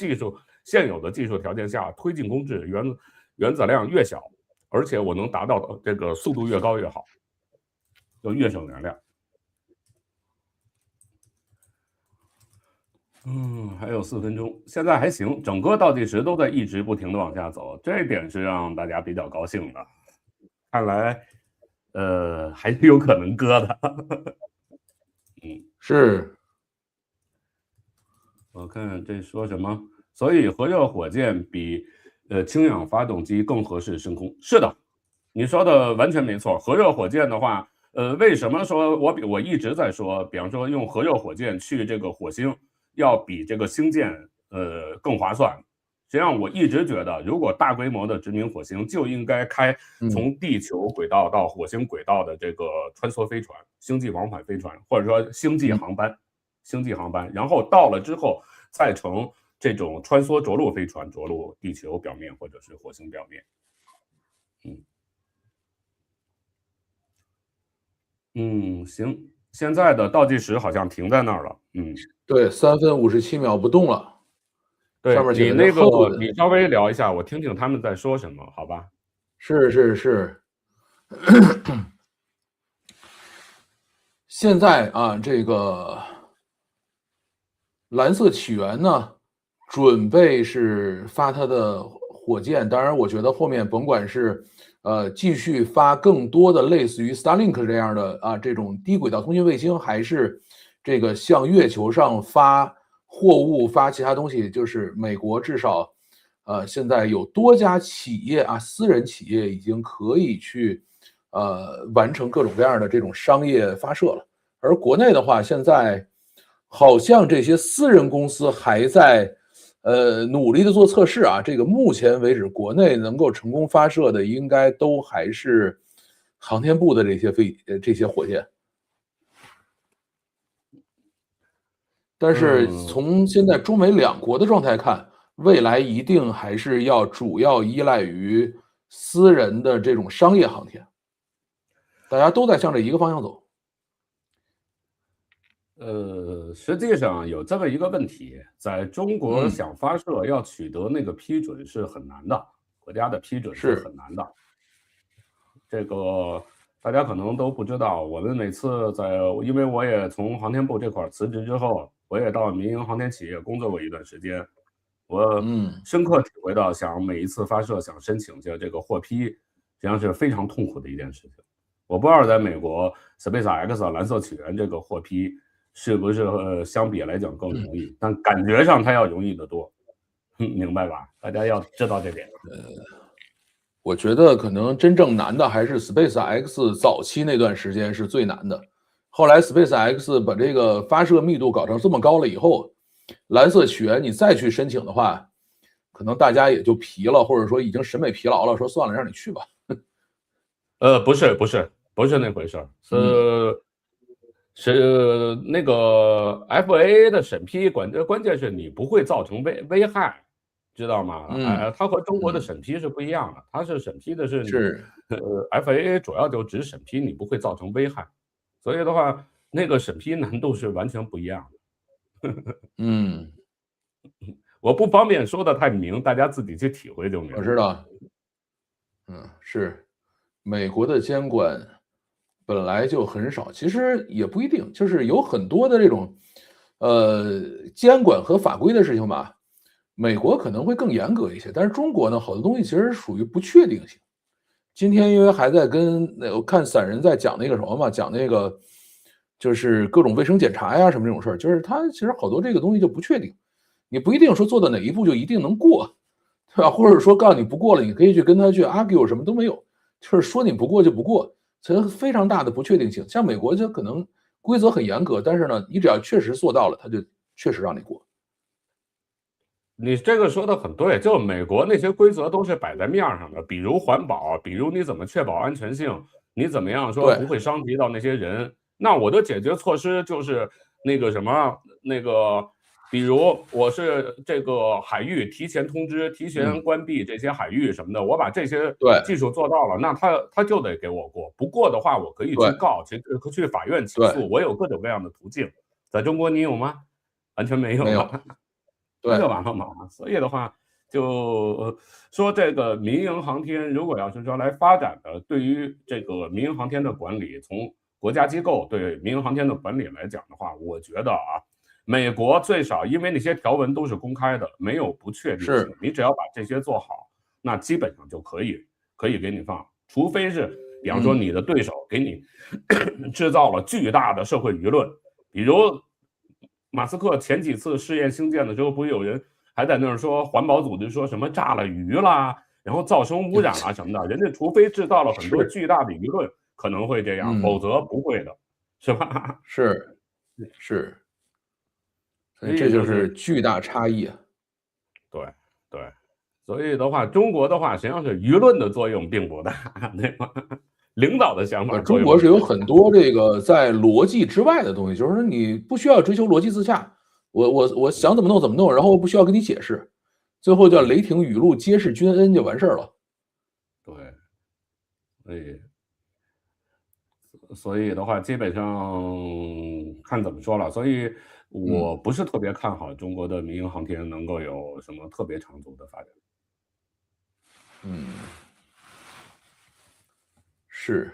现有的技术条件下，推进工质原子量越小，而且我能达到这个速度越高越好，就越省燃料。还有4分钟，现在还行，整个倒计时都在一直不停的往下走，这一点是让大家比较高兴的。看来，还是有可能割的。是。我看这说什么？所以核热火箭比氢氧发动机更合适升空。是的，你说的完全没错。核热火箭的话，为什么说我一直在说，比方说用核热火箭去这个火星，要比这个星舰更划算。实际上我一直觉得，如果大规模的殖民火星，就应该开从地球轨道到火星轨道的这个穿梭飞船、星际往返飞船，或者说星际航班，然后到了之后再乘这种穿梭着陆飞船着陆地球表面或者是火星表面。行，现在的倒计时好像停在那儿了。对，3分57秒不动了。对，上面你那个你稍微聊一下，我听听他们在说什么，好吧？是。现在啊，这个蓝色起源呢，准备是发它的火箭。当然，我觉得后面甭管是继续发更多的类似于 Starlink 这样的这种低轨道通信卫星，还是这个向月球上发货物、发其他东西，就是美国至少现在有多家企业私人企业已经可以去完成各种各样的这种商业发射了。而国内的话，现在好像这些私人公司还在努力的做测试啊。这个目前为止，国内能够成功发射的，应该都还是航天部的这些火箭。但是从现在中美两国的状态看，未来一定还是要主要依赖于私人的这种商业航天，大家都在向着一个方向走。实际上有这么一个问题，在中国想发射要取得那个批准是很难的，国家的批准是很难的。这个大家可能都不知道，我们每次因为我也从航天部这块辞职之后，我也到民营航天企业工作过一段时间，我深刻体会到，每一次发射想申请这个获批，实际上是非常痛苦的一件事情。我不知道在美国 SpaceX 蓝色起源这个获批是不是相比来讲更容易，但感觉上它要容易得多，明白吧？大家要知道这点。我觉得可能真正难的还是 SpaceX 早期那段时间是最难的。后来 SpaceX 把这个发射密度搞成这么高了以后，蓝色起源你再去申请的话，可能大家也就疲了，或者说已经审美疲劳了，说算了，让你去吧。不是那回事儿，是那个 FAA 的审批关键是你不会造成危害，知道吗？它和中国的审批是不一样的，它是审批的是FAA 主要就只审批你不会造成危害，所以的话，那个审批难度是完全不一样的。我不方便说的太明，大家自己去体会就明白。我知道，是美国的监管本来就很少，其实也不一定，就是有很多的这种监管和法规的事情吧，美国可能会更严格一些，但是中国呢，好多东西其实属于不确定性。今天因为还在跟我看散人在讲那个什么嘛，讲那个就是各种卫生检查呀什么这种事儿，就是它其实好多这个东西就不确定，你不一定说做到哪一步就一定能过，对吧？或者说告诉你不过了，你可以去跟他去 argue， 什么都没有，就是说你不过就不过，其实非常大的不确定性。像美国就可能规则很严格，但是呢，你只要确实做到了，他就确实让你过。你这个说的很对，就美国那些规则都是摆在面上的，比如环保，比如你怎么确保安全性，你怎么样说不会伤及到那些人。那我的解决措施就是那个什么，那个，比如我是这个海域提前通知、提前关闭这些海域什么的，我把这些技术做到了，那他就得给我过。不过的话，我可以去告，去法院起诉，我有各种各样的途径。在中国你有吗？完全没有。那就完了嘛。所以的话，就说这个民营航天，如果要是说来发展的，对于这个民营航天的管理，从国家机构对民营航天的管理来讲的话，我觉得美国最少因为那些条文都是公开的，没有不确定性，你只要把这些做好，那基本上就可以给你放，除非是比方说你的对手给你制造了巨大的社会舆论，比如马斯克前几次试验星舰的时候，不是有人还在那儿说环保组织说什么炸了鱼啦，然后造成污染啦什么的，人家除非制造了很多巨大的舆论，可能会这样，否则不会的，是吧？是，所以这就是巨大差异啊。对，所以的话，中国的话，实际上是舆论的作用并不大，对吧？领导的想法，中国是有很多这个在逻辑之外的东西，就是说你不需要追求逻辑自洽，我想怎么弄怎么弄，然后不需要跟你解释，最后叫雷霆雨露皆是君恩就完事儿了。对，所以的话，基本上看怎么说了，所以我不是特别看好中国的民营航天能够有什么特别长足的发展。是，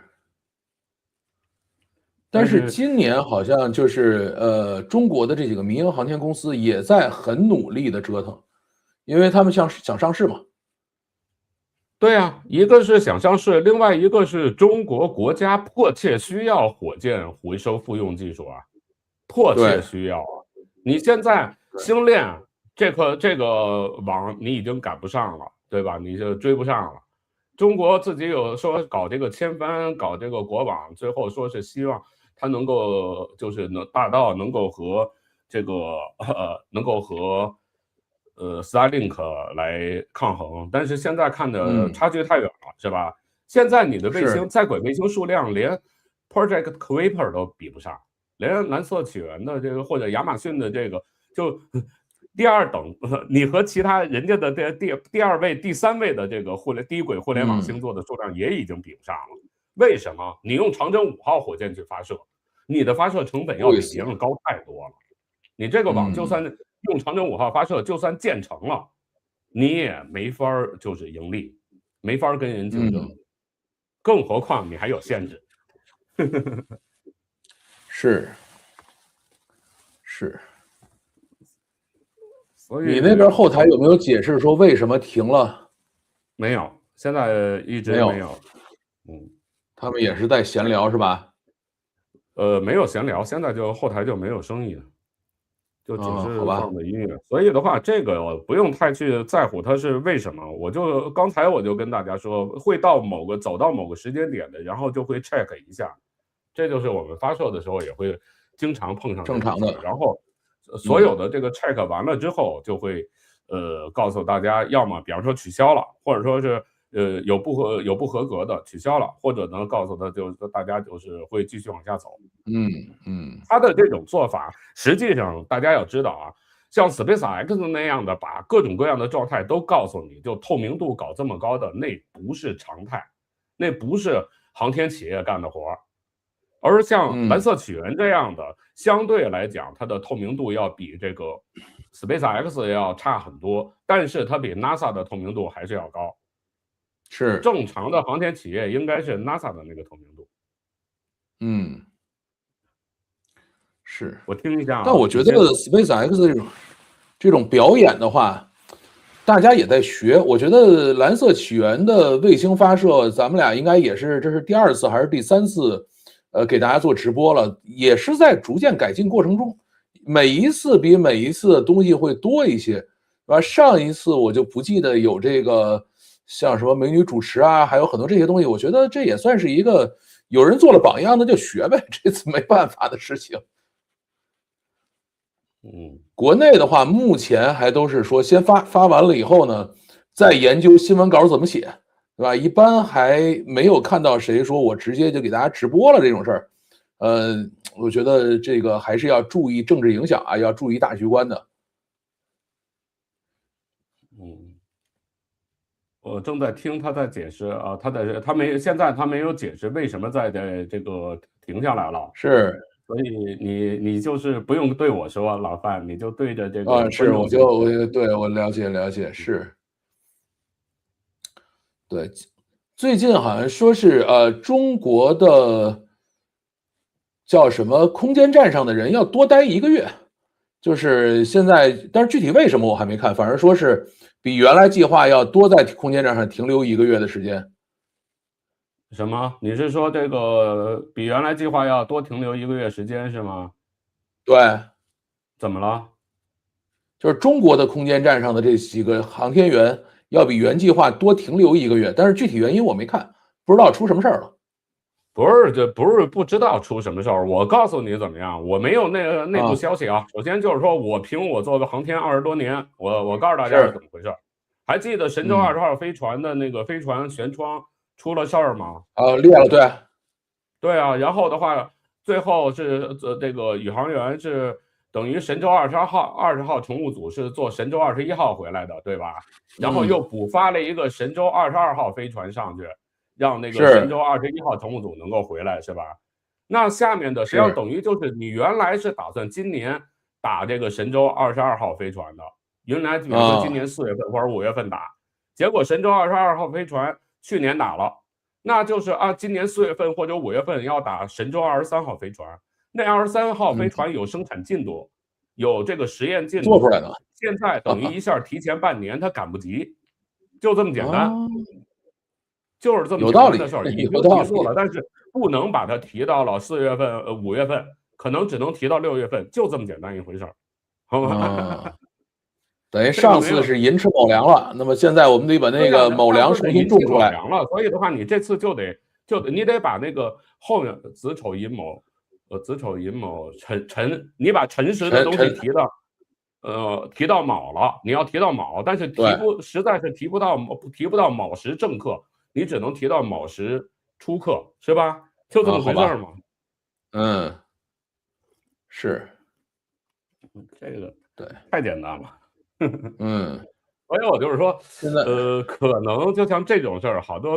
但是今年好像就是中国的这几个民营航天公司也在很努力的折腾，因为他们想上市嘛。对啊，一个是想上市，另外一个是中国国家迫切需要火箭回收复用技术啊，迫切需要啊。你现在星链这个网你已经赶不上了，对吧？你就追不上了。中国自己有说搞这个千帆，搞这个国网，最后说是希望它能够就是大到能够和这个能够和Starlink 来抗衡，但是现在看的差距太远了，是吧？现在你的卫星在轨卫星数量连 Project Kuiper 都比不上，连蓝色起源的这个或者亚马逊的这个就第二等，你和其他人家的第二位、第三位的这个低轨互联网星座的数量也已经比不上了。为什么？你用长征5号火箭去发射，你的发射成本要比别人高太多了。你这个网就算用长征5号发射，就算建成了，你也没法就是盈利，没法跟人竞争，更何况你还有限制。是。所以你那边后台有没有解释说为什么停了？没有，现在一直没有。他们也是在闲聊是吧？没有闲聊，现在就后台就没有生意了。就只是放的音乐。所以的话，这个不用太去在乎它是为什么。刚才我就跟大家说，会走到某个时间点的，然后就会 check 一下，这就是我们发射的时候也会经常碰上正常的。然后所有的这个 check 完了之后，就会告诉大家，要么比方说取消了，或者说是有不合格的取消了，或者呢告诉他就是大家就是会继续往下走。他的这种做法，实际上大家要知道啊，像 SpaceX 那样的把各种各样的状态都告诉你，就透明度搞这么高的，那不是常态，那不是航天企业干的活。而像蓝色起源这样的，相对来讲，它的透明度要比这个 SpaceX 要差很多，但是它比 NASA 的透明度还是要高。是正常的航天企业应该是 NASA 的那个透明度。是我听一下啊。但我觉得 SpaceX 这种表演的话，大家也在学。我觉得蓝色起源的卫星发射，咱们俩应该也是，这是第2次还是第3次，给大家做直播了，也是在逐渐改进过程中，每一次比每一次的东西会多一些。上一次我就不记得有这个像什么美女主持啊，还有很多这些东西，我觉得这也算是一个有人做了榜样，那就学呗，这次没办法的事情。国内的话，目前还都是说先发完了以后呢，再研究新闻稿怎么写，对吧？一般还没有看到谁说我直接就给大家直播了这种事儿。我觉得这个还是要注意政治影响啊，要注意大局观的。我正在听他在解释啊，现在他没有解释为什么在这个停下来了。是。所以你就是不用对我说，老范，你就对着这个。是，对，我了解，是。对，最近好像说是中国的叫什么空间站上的人要多待1个月，就是现在，但是具体为什么我还没看，反正说是比原来计划要多在空间站上停留1个月的时间。什么？你是说这个比原来计划要多停留1个月时间是吗？对。怎么了？就是中国的空间站上的这几个航天员要比原计划多停留1个月，但是具体原因我没看，不知道出什么事儿了。不是不知道出什么事儿，我告诉你怎么样，我没有那个内部消息啊。首先就是说我凭我做个航天20多年，我告诉大家是怎么回事。还记得神舟20号飞船的那个飞船舷窗出了事儿吗？裂了，对。对啊，然后的话，最后是这个宇航员是等于神舟20号乘务组是坐神舟21号回来的，对吧？然后又补发了一个神舟22号飞船上去，让那个神舟21号乘务组能够回来，是吧？那下面的实际上等于就是你原来是打算今年打这个神舟22号飞船的，原来比如说今年4月份或者5月份打，结果神舟22号飞船去年打了。那就是今年4月份或者5月份要打神舟23号飞船，那23号飞船有生产进度，有这个实验进度做出来的，现在等于一下提前半年，他赶不及，就这么简单，就是这么简单的事儿，已经提速了，但是不能把它提到了4月份、5月份，可能只能提到6月份，就这么简单一回事儿，好吗？等于上次是寅吃卯粮了，那么现在我们得把那个卯粮重新种出来了，所以的话，你这次你得把那个后面子丑寅卯辰，你把辰时的东西提到卯了，你要提到卯，但是实在是提不到卯时正课，你只能提到卯时初课，是吧？就这么回事嘛。是，这个对，太简单了。所以我就是说，可能就像这种事儿，好多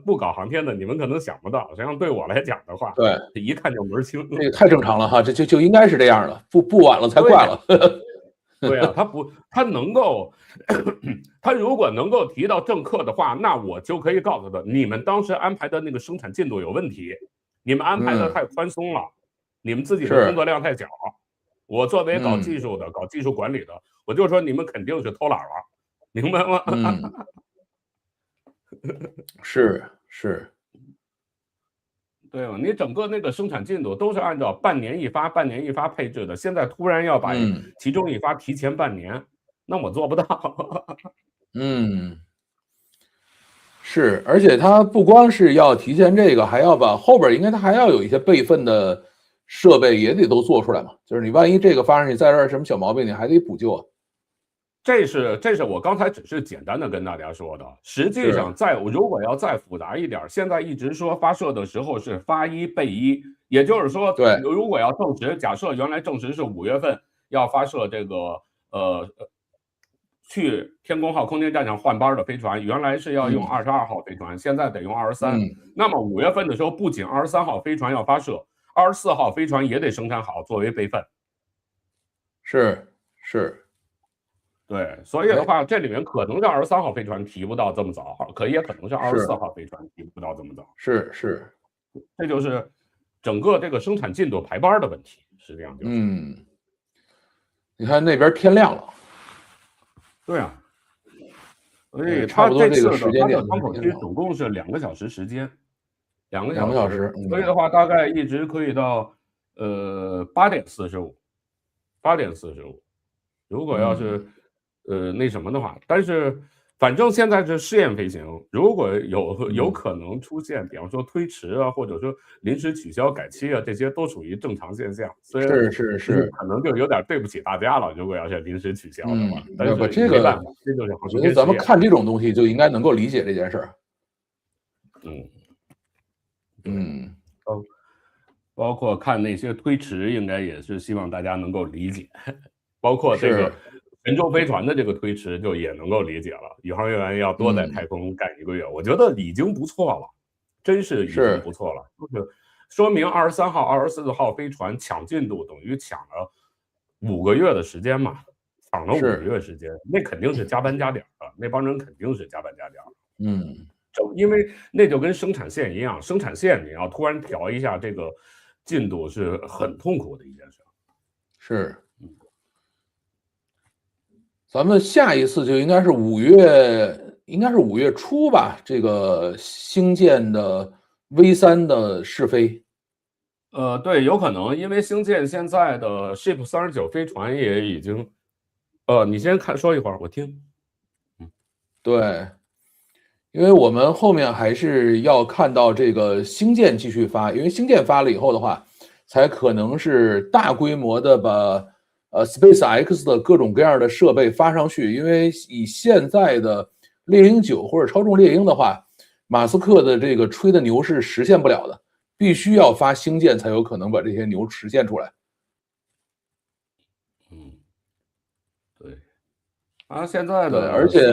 不搞航天的，你们可能想不到。实际上对我来讲的话，对，一看就门清。这个太正常了哈，这就应该是这样的，不晚了才怪了。对啊，他如果能够提到正课的话，那我就可以告诉他，你们当时安排的那个生产进度有问题，你们安排的太宽松了，你们自己的工作量太小。我作为搞技术的、搞技术管理的，我就说你们肯定是偷懒了，明白吗？是。对吧？你整个那个生产进度都是按照半年一发、半年一发配置的，现在突然要把其中一发提前半年，那我做不到。是，而且它不光是要提前这个，还要把后边应该它还要有一些备份的设备也得都做出来嘛。就是你万一这个发生你在这儿什么小毛病，你还得补救啊。这是我刚才只是简单的跟大家说的，实际上如果要再复杂一点，现在一直说发射的时候是发一备一，也就是说，对，如果要证实，假设原来证实是5月份要发射这个去天宫号空间站上换班的飞船，原来是要用22号飞船，现在得用23。那么5月份的时候，不仅23号飞船要发射，24号飞船也得生产好作为备份。是。对，所以的话，这里面可能是23号飞船提不到这么早，也可能是24号飞船提不到这么早。是，这就是整个这个生产进度排班的问题，实际上就是。你看那边天亮了。对啊，所以差不多这个时间点，窗口期总共是2个小时时间，2个小时，所以的话大概一直可以到8点45，如果要是那什么的话，但是反正现在是试验飞行，如果有可能出现，比方说推迟啊，或者说临时取消改期啊，这些都属于正常现象。虽然是，可能就有点对不起大家了，如果要是临时取消的话。但是这个没办法，这就是航天实验。咱们看这种东西就应该能够理解这件事儿。包括看那些推迟，应该也是希望大家能够理解，包括这个神舟飞船的这个推迟就也能够理解了。宇航员要多在太空干1个月，我觉得已经不错了，真是已经不错了。就是说明23号、24号飞船抢进度，等于抢了5个月的时间嘛，抢了5个月时间，那肯定是加班加点的，那帮人肯定是加班加点。因为那就跟生产线一样，生产线你要突然调一下这个进度是很痛苦的一件事。是。咱们下一次就应该是5月初吧，这个星舰的 V3的试飞。对，有可能，因为星舰现在的 Ship 39飞船也已经，你先说一会儿，我听。对，因为我们后面还是要看到这个星舰继续发，因为星舰发了以后的话，才可能是大规模的把SpaceX 的各种各样的设备发上去。因为以现在的猎鹰9或者超重猎鹰的话，马斯克的这个吹的牛是实现不了的，必须要发星舰才有可能把这些牛实现出来。对。现在的而且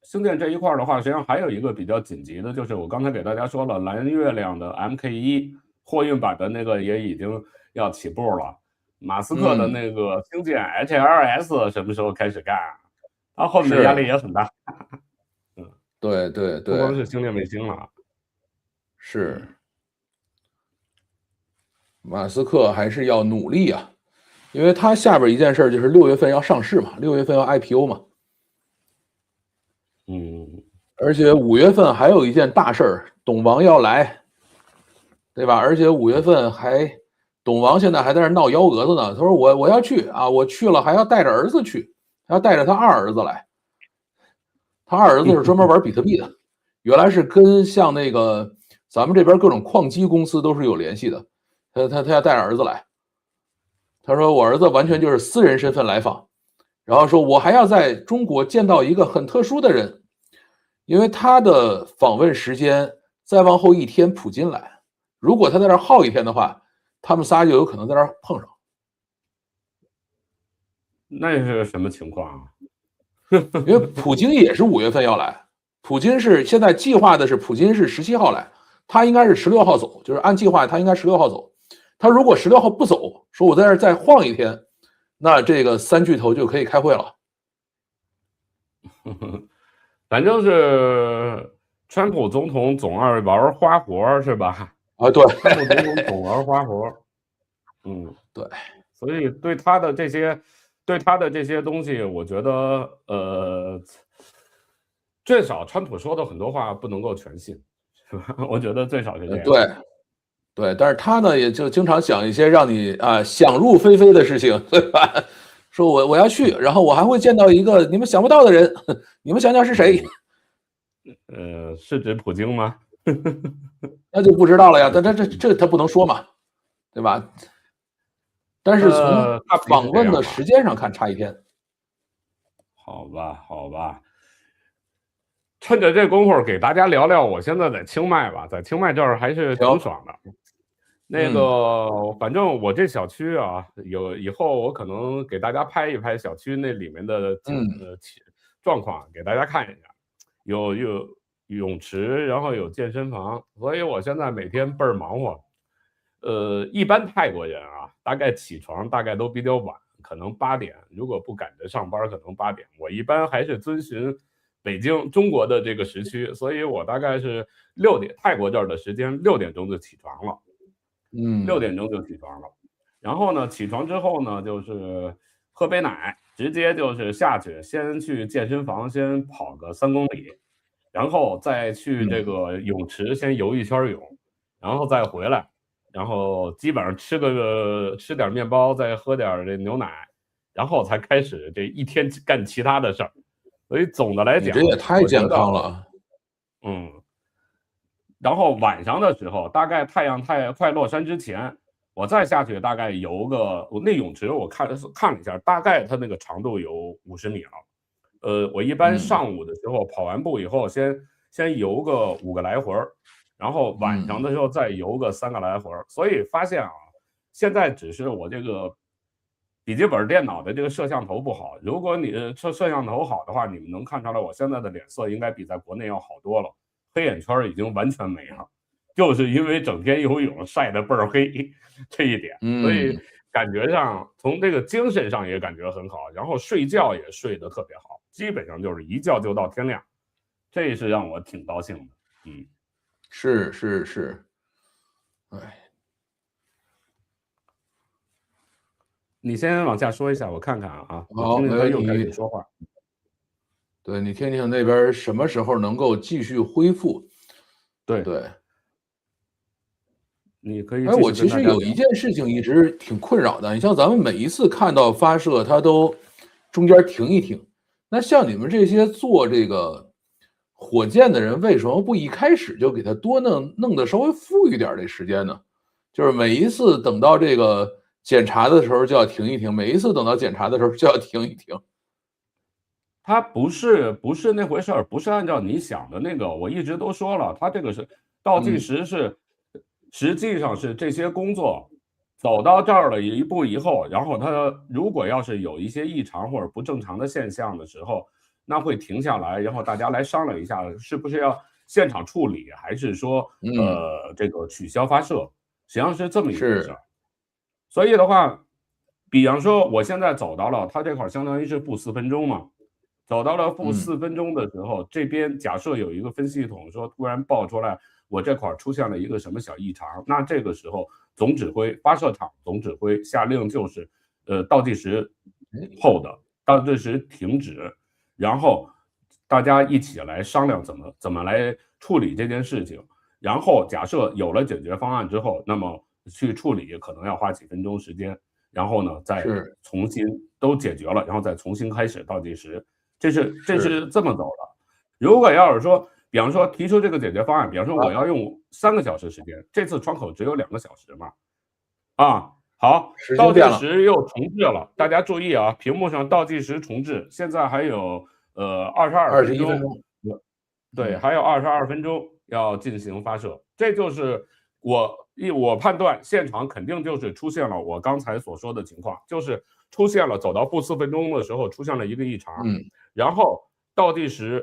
星舰这一块的话，实际上还有一个比较紧急的，就是我刚才给大家说了，蓝月亮的 MK1货运版的那个也已经要起步了。马斯克的那个星舰 HLS 什么时候开始干？他后面压力也很大。对，不光是星链卫星了。是。马斯克还是要努力啊，因为他下边一件事就是6月份要上市嘛，6月份要 IPO 嘛。而且5月份还有一件大事儿，董王要来，对吧？而且5月份董王现在还在那闹幺蛾子呢。他说我要去啊，我去了还要带着儿子去，还要带着他二儿子来。他二儿子是专门玩比特币的，原来是跟像那个咱们这边各种矿机公司都是有联系的。他要带着儿子来，他说我儿子完全就是私人身份来访，然后说我还要在中国见到一个很特殊的人。因为他的访问时间再往后1天，普京来，如果他在这耗1天的话，他们仨就有可能在这碰上。那是什么情况啊？因为普京也是5月份要来，普京是现在计划的是普京是17号来，他应该是16号走，就是按计划他应该16号走。他如果16号不走，说我在这儿再晃1天，那这个3巨头就可以开会了。反正是川普总统总爱玩花活是吧？对，川普总统总玩花活。对，所以对他的这些东西，我觉得至少川普说的很多话不能够全信。是吧？我觉得最少是这样。对，对，但是他呢，也就经常想一些让你想入非非的事情，对吧？说我要去，然后我还会见到一个你们想不到的人，你们想想是谁？是指普京吗？那就不知道了呀。但这他不能说嘛，对吧？但是从访问的时间上看，差一天。好吧，好吧。趁着这功夫给大家聊聊我现在在清迈吧，在清迈这儿还是挺爽的。那个，反正我这小区啊，以后我可能给大家拍一拍小区那里面的状况，给大家看一下。有泳池，然后有健身房，所以我现在每天倍儿忙活。一般泰国人啊，大概起床大概都比较晚，可能8点，如果不赶着上班，可能8点。我一般还是遵循北京中国的这个时区，所以我大概是6点，泰国这儿的时间6点钟就起床了。6点钟就起床了。然后呢，起床之后呢，就是喝杯奶，直接就是下去，先去健身房先跑个3公里，然后再去这个泳池先游一圈泳，然后再回来，然后基本上吃点面包，再喝点这牛奶，然后才开始这一天干其他的事儿。所以总的来讲，你这也太健康了。然后晚上的时候，大概太阳快落山之前，我再下去大概游个，我那泳池我看了一下，大概它那个长度有50米了。我一般上午的时候跑完步以后，先游个5个来回，然后晚上的时候再游个3个来回。所以发现啊，现在只是我这个笔记本电脑的这个摄像头不好。如果你摄像头好的话，你们能看出来我现在的脸色应该比在国内要好多了。黑眼圈已经完全没了，就是因为整天游泳晒得倍儿黑这一点，所以感觉上从这个精神上也感觉很好，然后睡觉也睡得特别好，基本上就是一觉就到天亮，这是让我挺高兴的。是，哎，你先往下说一下，我看看啊。好，没问题。又开始说话。对，你听听那边什么时候能够继续恢复？对，你可以。我其实有一件事情一直挺困扰的，你像咱们每一次看到发射，它都中间停一停。那像你们这些做这个火箭的人，为什么不一开始就给它多弄得稍微富裕点的时间呢？就是每一次等到这个检查的时候就要停一停，每一次等到检查的时候就要停一停。它不是那回事儿，不是按照你想的那个。我一直都说了，它这个是倒计时实际上是这些工作走到这儿了一步以后，然后它如果要是有一些异常或者不正常的现象的时候，那会停下来，然后大家来商量一下，是不是要现场处理，还是说这个取消发射，实际上是这么一回事儿。所以的话，比方说我现在走到了，它这块相当于是负4分钟嘛。走到了负4分钟的时候，这边假设有一个分析系统说突然爆出来，我这块出现了一个什么小异常，那这个时候总指挥发射场总指挥下令就是倒计时后的倒计时停止，然后大家一起来商量怎么来处理这件事情。然后假设有了解决方案之后，那么去处理可能要花几分钟时间，然后呢再重新都解决了，然后再重新开始倒计时。这是这么走的。如果要是说，比方说提出这个解决方案，比方说我要用3个小时时间，这次窗口只有2个小时嘛。好，倒计时又重置了，大家注意啊，屏幕上倒计时重置，现在还有22分钟，对，还有22分钟要进行发射。这就是我判断现场肯定就是出现了我刚才所说的情况，就是出现了走到负4分钟的时候出现了一个异常，然后倒计时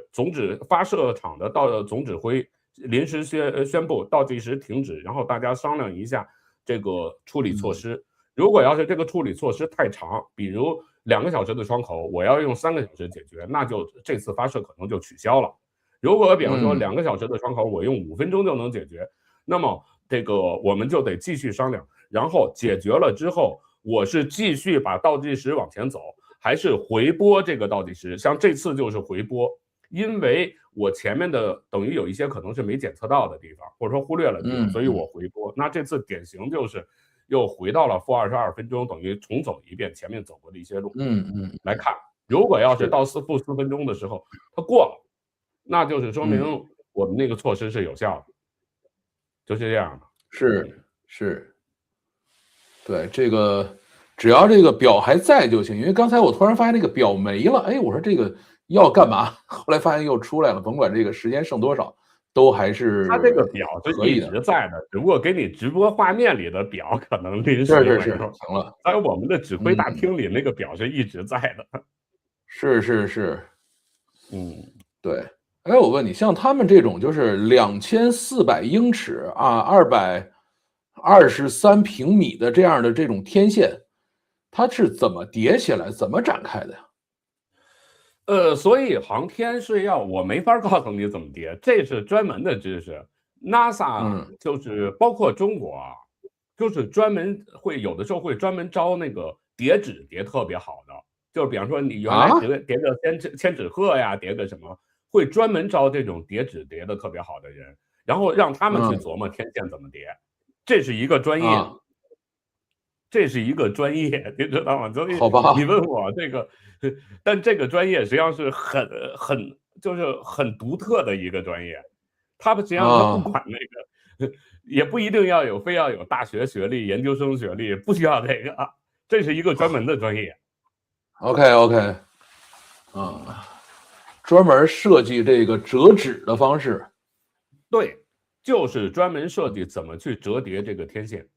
发射场的总指挥临时宣布倒计时停止，然后大家商量一下这个处理措施。如果要是这个处理措施太长，比如2个小时的窗口，我要用3个小时解决，那就这次发射可能就取消了。如果比方说2个小时的窗口，我用5分钟就能解决，那么这个我们就得继续商量，然后解决了之后，我是继续把倒计时往前走，还是回拨这个倒计时？像这次就是回拨，因为我前面的等于有一些可能是没检测到的地方，或者说忽略了地方，所以我回拨。那这次典型就是又回到了负22分钟，等于重走一遍前面走过的一些路。来看，如果要是到负4分钟的时候它过了，那就是说明我们那个措施是有效的，就是这样的。是，对，这个只要这个表还在就行。因为刚才我突然发现这个表没了，哎，我说这个要干嘛？后来发现又出来了，甭管这个时间剩多少，都还是它这个表是一直在的，只不过给你直播画面里的表可能临时是行了。在我们的指挥大厅里，那个表是一直在的。是，对。哎，我问你，像他们这种就是2400英尺啊，223平米的这样的这种天线，它是怎么叠起来、怎么展开的呀？所以航天是我没法告诉你怎么叠，这是专门的知识。NASA 就是包括中国啊，就是专门有的时候会专门招那个叠纸叠特别好的，就是比方说你原来叠个千纸鹤呀，叠个什么，会专门招这种叠纸叠的特别好的人，然后让他们去琢磨天线怎么叠，这是一个专业。这是一个专业，你知道吗？所以你问我这个，但这个专业实际上是就是很独特的一个专业。他们实际上他不管那个，也不一定非要有大学学历、研究生学历，不需要这个，这是一个专门的专业。OK，专门设计这个折纸的方式。对，就是专门设计怎么去折叠这个天线。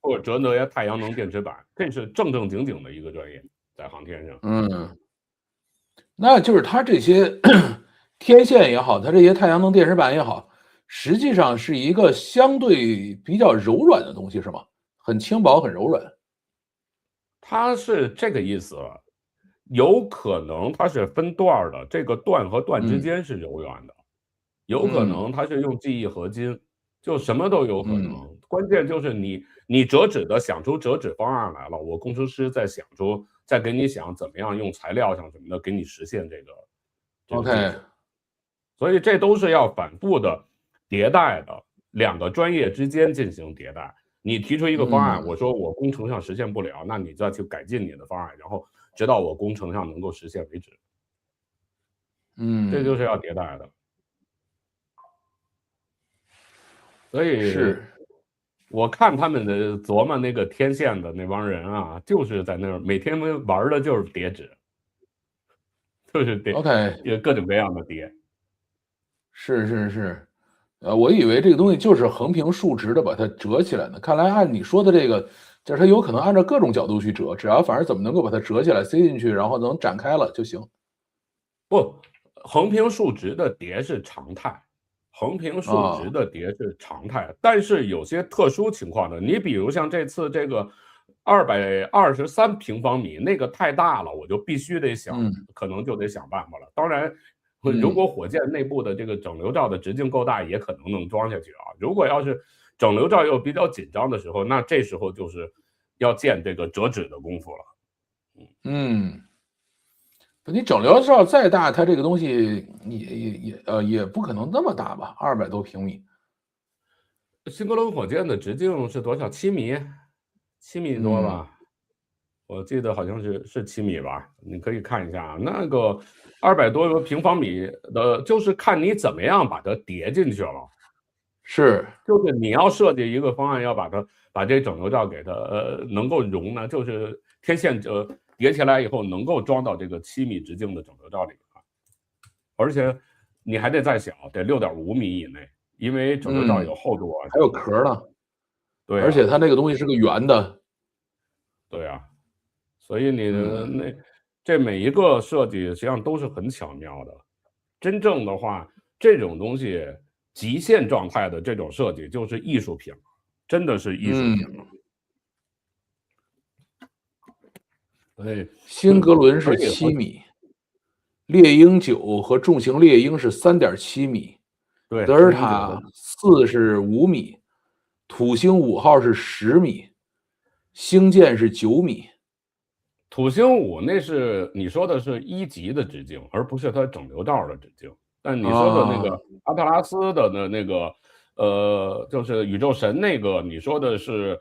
或者折叠太阳能电池板，这是正经的一个专业，在航天上。那就是它这些天线也好，它这些太阳能电池板也好，实际上是一个相对比较柔软的东西，是吗？很轻薄，很柔软。它是这个意思，有可能它是分段的，这个段和段之间是柔软的，有可能它是用记忆合金，就什么都有可能。关键就是你折纸的想出折纸方案来了，我工程师再给你想怎么样用材料上什么的给你实现这个。OK，所以这都是要反复的迭代的，两个专业之间进行迭代。你提出一个方案，我说我工程上实现不了，那你再去改进你的方案，然后直到我工程上能够实现为止。这就是要迭代的。所以我看他们的琢磨那个天线的那帮人啊，就是在那儿每天玩的就是叠纸，就是叠 OK， 各种各样的叠。是，我以为这个东西就是横平竖直的把它折起来呢，看来按你说的这个，就是它有可能按照各种角度去折，只要反正怎么能够把它折起来塞进去，然后能展开了就行。不，横平竖直的叠是常态。横平竖直的叠是常态，但是有些特殊情况的，你比如像这次这个223平方米那个太大了，我就必须得可能就得想办法了。当然，如果火箭内部的这个整流罩的直径够大，也可能装下去啊。如果要是整流罩又比较紧张的时候，那这时候就是要见这个折纸的功夫了。你整流罩再大，它这个东西也不可能那么大吧？200多平米。新格伦火箭的直径是多少？7米？7米多吧？我记得好像是7米吧？你可以看一下啊，那个200多个平方米的，就是看你怎么样把它叠进去了。就是你要设计一个方案，要把这整流罩给它能够容呢，就是天线叠起来以后能够装到这个7米直径的整流罩里啊，而且你还得再小，得6.5米以内，因为整流罩有厚度啊，还有壳呢。对，而且它那个东西是个圆的。对啊，所以你的这每一个设计实际上都是很巧妙的。真正的话，这种东西极限状态的这种设计就是艺术品，真的是艺术品。新格伦是7米，猎鹰9和重型猎鹰是3.7米，对，德尔塔4是5米，土星5号是10米，星舰是9米。土星5那是你说的是1级的直径，而不是它整流道的直径。但你说的那个阿特拉斯的那个就是宇宙神那个，你说的是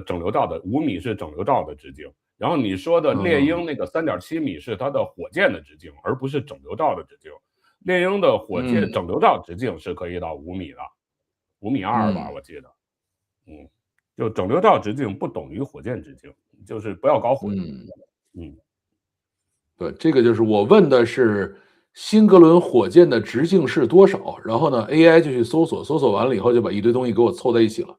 整流道的5米是整流道的直径。然后你说的猎鹰那个3.7米是它的火箭的直径，而不是整流道的直径。猎鹰的火箭整流道直径是可以到5米的，5.2米吧，我记得。就整流道直径不等于火箭直径，就是不要搞混。对，这个就是我问的是新格伦火箭的直径是多少，然后呢 AI 就去搜索，搜索完了以后就把一堆东西给我凑在一起了。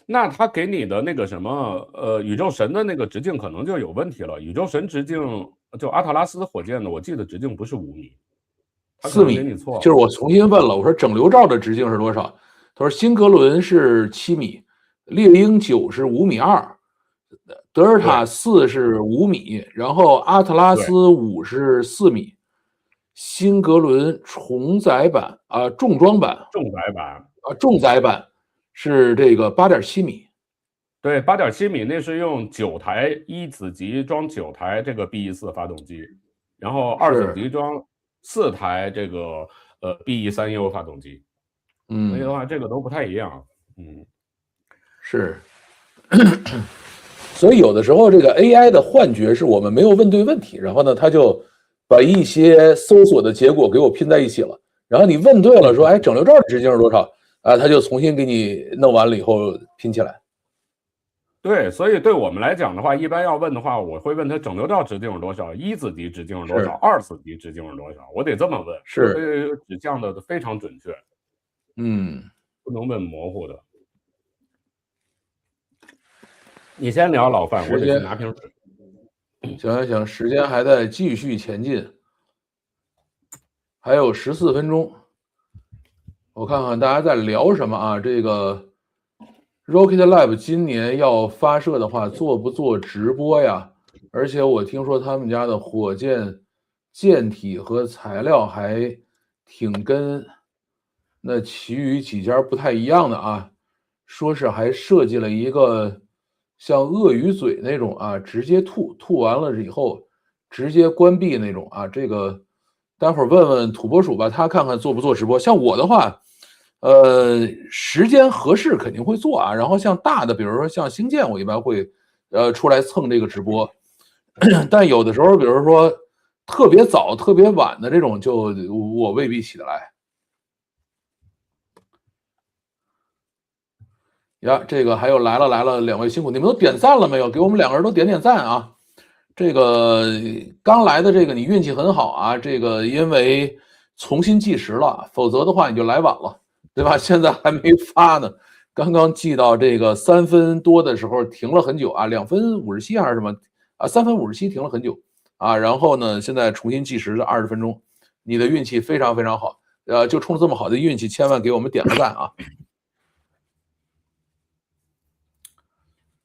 那他给你的那个什么宇宙神的那个直径可能就有问题了。宇宙神直径就阿特拉斯火箭的，我记得直径不是5米，4米。就是我重新问了，我说整流罩的直径是多少？他说新格伦是7米，猎鹰9是5.2米，德尔塔4是5米，然后阿特拉斯5是4米，新格伦重载版重装版重载版是这个8.7米。对，8.7米那是用9台1子级装9台这个 BE4发动机，然后2子级装4台这个BE3U 发动机。所以的话，这个都不太一样。是。所以有的时候这个 AI 的幻觉是我们没有问对问题，然后呢，它就把一些搜索的结果给我拼在一起了。然后你问对了，说哎，整流罩的直径是多少啊？它就重新给你弄完了以后拼起来。对，所以对我们来讲的话，一般要问的话，我会问他整流罩直径是多少，1子级直径是多少，2子级直径是多少，我得这么问，是指向的非常准确。不能问模糊的。你先聊老范，我得去拿瓶水。行，时间还在继续前进，还有14分钟。我看看大家在聊什么啊？这个 Rocket Lab 今年要发射的话，做不做直播呀？而且我听说他们家的火箭舰体和材料还挺跟那其余几家不太一样的啊，说是还设计了一个像鳄鱼嘴那种啊，直接吐完了以后直接关闭那种啊。这个待会儿问问土拨鼠吧，他看看做不做直播。像我的话，时间合适肯定会做啊。然后像大的，比如说像星舰，我一般会出来蹭这个直播。但有的时候，比如说特别早、特别晚的这种，就我未必起得来。呀，这个还有来了，两位辛苦，你们都点赞了没有？给我们2个人都点赞啊！这个刚来的这个你运气很好啊，这个因为重新计时了，否则的话你就来晚了，对吧？现在还没发呢，刚刚计到这个3分多的时候停了很久啊，2分57还是什么啊？3分57停了很久啊，然后呢，现在重新计时的20分钟，你的运气非常非常好，就冲着这么好的运气，千万给我们点个赞啊！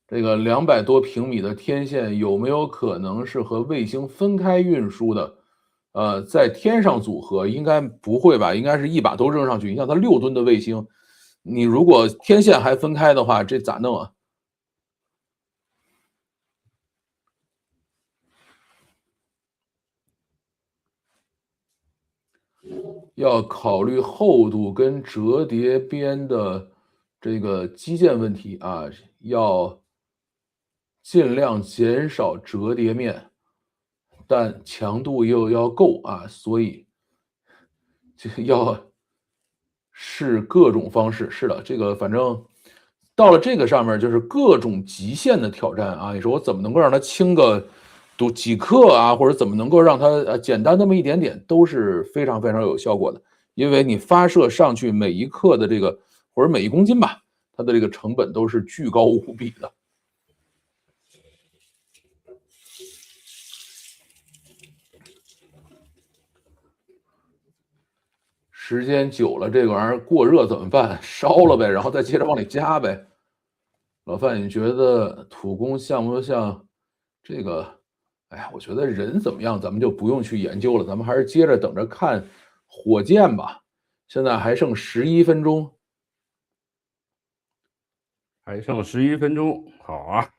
这个200多平米的天线有没有可能是和卫星分开运输的？在天上组合应该不会吧？应该是一把都扔上去。你像它6吨的卫星，你如果天线还分开的话，这咋弄啊？要考虑厚度跟折叠边的这个基建问题啊，要尽量减少折叠面，但强度又要够啊，所以就要试各种方式。是的，这个反正到了这个上面就是各种极限的挑战啊。你说我怎么能够让它轻个几克啊，或者怎么能够让它简单那么一点点，都是非常非常有效果的。因为你发射上去每1克的这个或者每1公斤吧，它的这个成本都是巨高无比的。时间久了，这个玩意儿过热怎么办？烧了呗，然后再接着往里加呗。老范，你觉得土工像不像这个？哎呀，我觉得人怎么样，咱们就不用去研究了，咱们还是接着等着看火箭吧。现在还剩11分钟，还剩11分钟，好啊。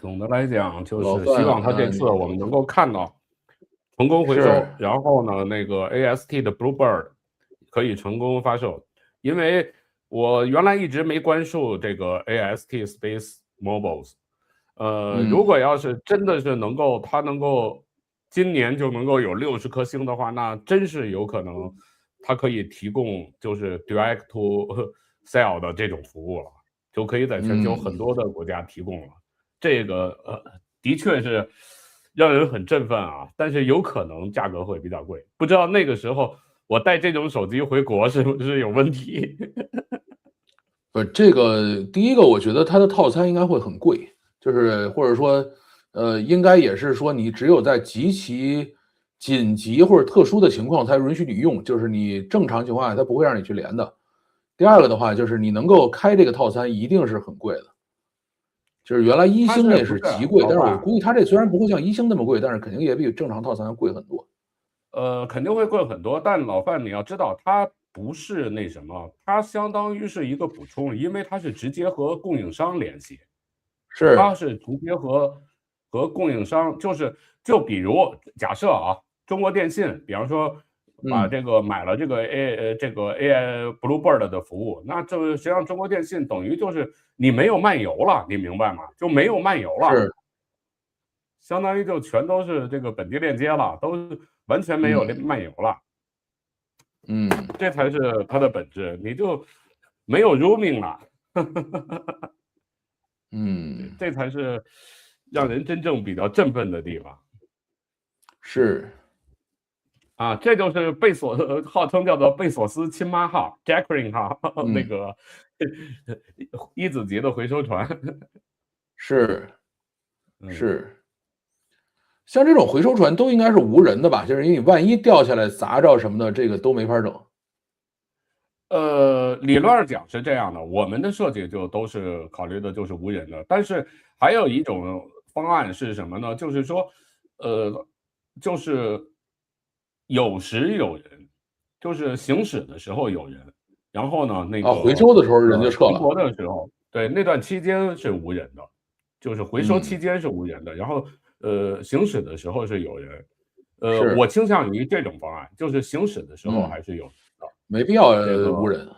总的来讲就是希望他这次我们能够看到成功回收，然后呢，那个 AST 的 Bluebird 可以成功发售，因为我原来一直没关注这个 AST Space Mobiles，如果要是真的是它能够今年就能够有60颗星的话，那真是有可能它可以提供就是 Direct to Sell 的这种服务了，就可以在全球很多的国家提供了。这个的确是让人很振奋啊，但是有可能价格会比较贵，不知道那个时候我带这种手机回国是不是有问题？不，这个第一个，我觉得它的套餐应该会很贵，就是或者说，应该也是说你只有在极其紧急或者特殊的情况才允许你用，就是你正常情况下它不会让你去连的。第二个的话，就是你能够开这个套餐一定是很贵的。就是原来一星那是极贵，但是我估计它这虽然不会像一星那么贵，但是肯定也比正常套餐要贵很多。肯定会贵很多，但老范你要知道，它不是那什么，它相当于是一个补充，因为它是直接和供应商联系，它是直接和供应商，就比如假设啊，中国电信，比方说把这个买了这个 AI Bluebird 的服务，那这实际上中国电信等于就是你没有漫游了，你明白吗？就没有漫游了，相当于就全都是这个本地链接了，都完全没有漫游了。这才是它的本质，你就没有 roaming 了。这才是让人真正比较振奋的地方。是啊，这就是号称叫做贝索斯亲妈号 Jacqueline 号，那个一子级的回收船。是。像这种回收船都应该是无人的吧？就是因为你万一掉下来砸着什么的，这个都没法整。理论上讲是这样的，我们的设计就都是考虑的就是无人的，但是还有一种方案是什么呢？就是说，就是有时有人，就是行驶的时候有人，然后呢，那个回收的时候人就撤了。回国的时候，对，那段期间是无人的，就是回收期间是无人的，然后行驶的时候是有人。我倾向于这种方案，就是行驶的时候还是有人的，没必要无人。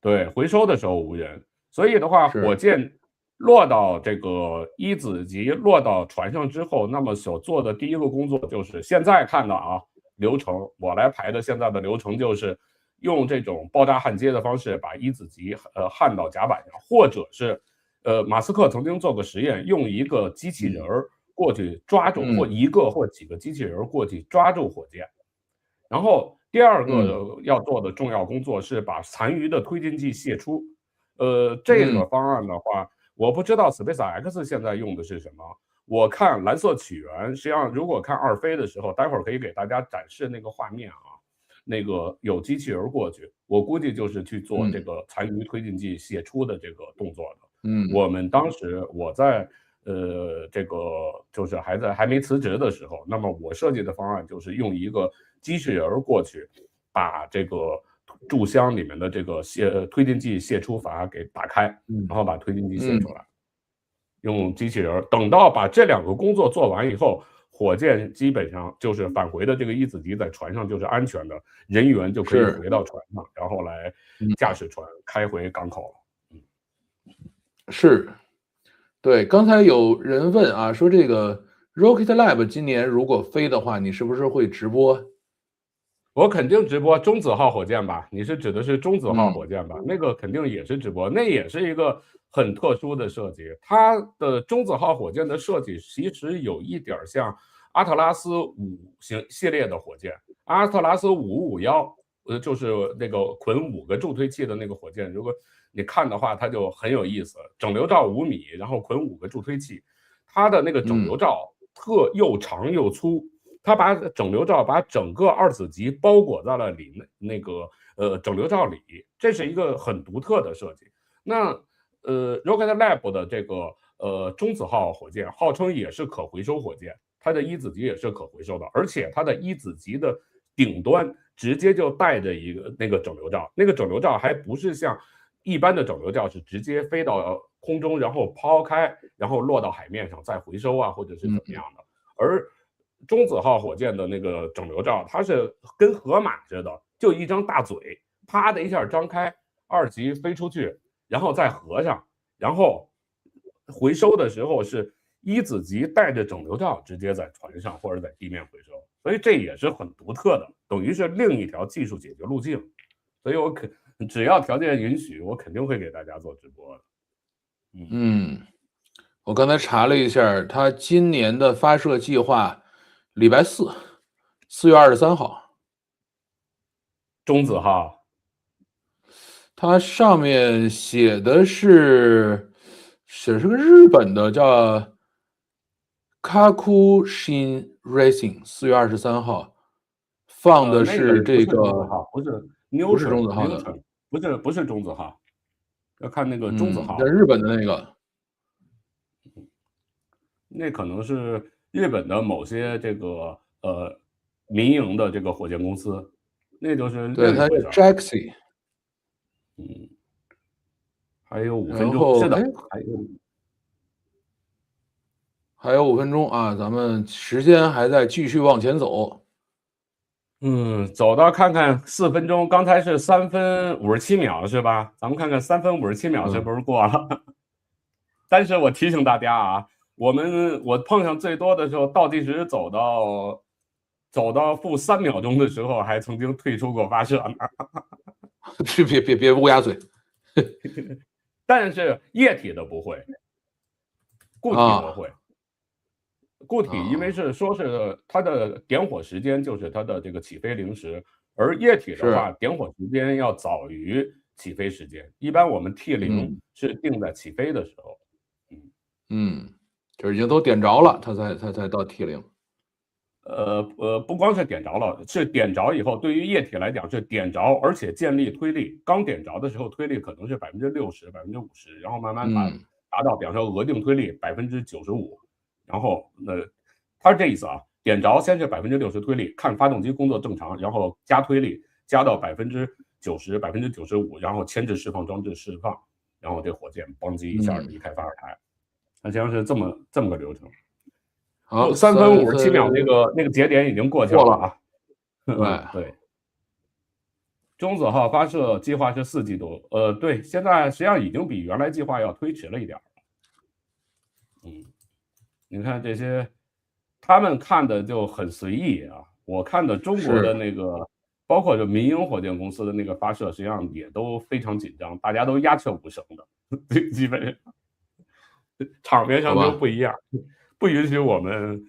对，回收的时候无人，所以的话，火箭落到这个一子级落到船上之后，那么所做的第一个工作就是现在看的啊流程，我来排的现在的流程就是用这种爆炸焊接的方式把一子级焊到甲板上，或者是马斯克曾经做过实验，用一个机器人过去抓住，或一个或几个机器人过去抓住火箭，然后第二个要做的重要工作是把残余的推进剂卸出。这个方案的话，我不知道 SpaceX 现在用的是什么。我看蓝色起源，实际上如果看二飞的时候，待会儿可以给大家展示那个画面啊。那个有机器人过去，我估计就是去做这个残余推进剂卸出的这个动作的。我们当时我在这个就是还没辞职的时候，那么我设计的方案就是用一个机器人过去，把这个注箱里面的这个推进剂泄出阀给打开，然后把推进剂泄出来，用机器人等到把这两个工作做完以后，火箭基本上就是返回的这个一子级在船上就是安全的，人员就可以回到船上，然后来驾驶船开回港口了。是。对，刚才有人问啊，说这个 Rocket Lab 今年如果飞的话，你是不是会直播？我肯定直播中子号火箭吧？你是指的是中子号火箭吧？那个肯定也是直播，那也是一个很特殊的设计。它的中子号火箭的设计其实有一点像阿特拉斯5系列的火箭，阿特拉斯551，就是那个捆5个助推器的那个火箭。如果你看的话，它就很有意思，整流罩5米，然后捆5个助推器，它的那个整流罩又长又粗。它把整流罩把整个二子级包裹在了那个整流罩里，这是一个很独特的设计。那Rocket Lab 的这个中子号火箭号称也是可回收火箭，它的一子级也是可回收的，而且它的一子级的顶端直接就带着一个那个整流罩，那个整流罩还不是像一般的整流罩是直接飞到空中，然后抛开，然后落到海面上再回收啊，或者是怎么样的。而中子号火箭的那个整流罩，它是跟河马似的，就一张大嘴，啪的一下张开，2级飞出去，然后再合上，然后回收的时候是1子级带着整流罩直接在船上或者在地面回收，所以这也是很独特的，等于是另一条技术解决路径。所以我只要条件允许，我肯定会给大家做直播的。我刚才查了一下，它今年的发射计划，礼拜4，4月23号。中子号，它上面写的是个日本的，叫 Kakushin Racing，4月23号，放的是这个，不是中子号的，不是中子号，要看那个中子号，在日本的那个，那可能是日本的某些这个民营的这个火箭公司，那就是对，它是 JAXI。还有5分钟，是的，还有5分钟啊，咱们时间还在继续往前走。走到看看4分钟，刚才是3分57秒是吧？咱们看看3分57秒是不是过了？但是我提醒大家啊，我碰上最多的时候，倒计时走到-3秒钟的时候，还曾经退出过发射呢。别乌鸦嘴。但是液体的不会，固体的会。固体因为是说是它的点火时间就是它的这个起飞零时，而液体的话点火时间要早于起飞时间，一般我们 T0是定在起飞的时候。就是已经都点着了，它才到 T0。不光是点着了，是点着以后，对于液体来讲是点着，而且建立推力。刚点着的时候，推力可能是60%、50%，然后慢慢达到，比方说额定推力95%，然后它是这意思啊。点着先是60%推力，看发动机工作正常，然后加推力，加到90%、95%，然后牵制释放装置释放，然后这火箭邦叽一下离开发射台。它实际上是这么个流程。好，3分57秒那个节点已经过去了啊。对。中子号发射计划是4季度，对，现在实际上已经比原来计划要推迟了一点。你看这些，他们看的就很随意啊。我看的中国的那个，包括就民营火箭公司的那个发射，实际上也都非常紧张，大家都鸦雀无声的，基本上场面上就不一样。不允许我们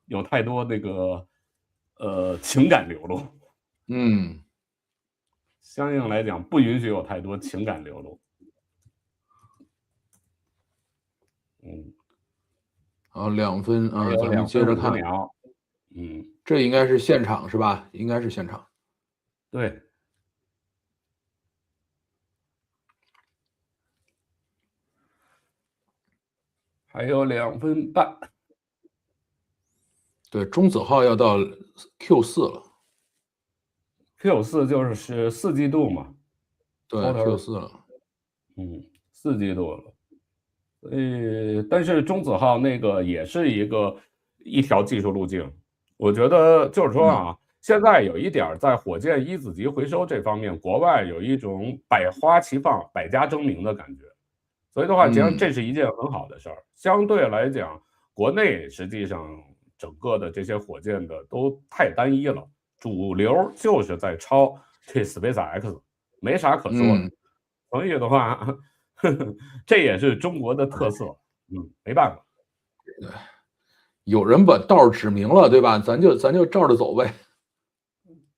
有太多那个情感流露，相应来讲不允许有太多情感流露。好，2分啊，咱们接着看。这应该是现场是吧？应该是现场。对。还有2分半。对，中子号要到 Q4 了。Q4 就是4季度嘛。对 ，Q4 了。4季度了。但是中子号那个也是一条技术路径。我觉得就是说啊，现在有一点在火箭1子级回收这方面，国外有一种百花齐放、百家争鸣的感觉。所以的话，实际上这是一件很好的事儿。相对来讲，国内实际上整个的这些火箭的都太单一了，主流就是在抄这 SpaceX， 没啥可说的。所以的话，这也是中国的特色。没办法。对，有人把道指明了，对吧？咱就照着走呗。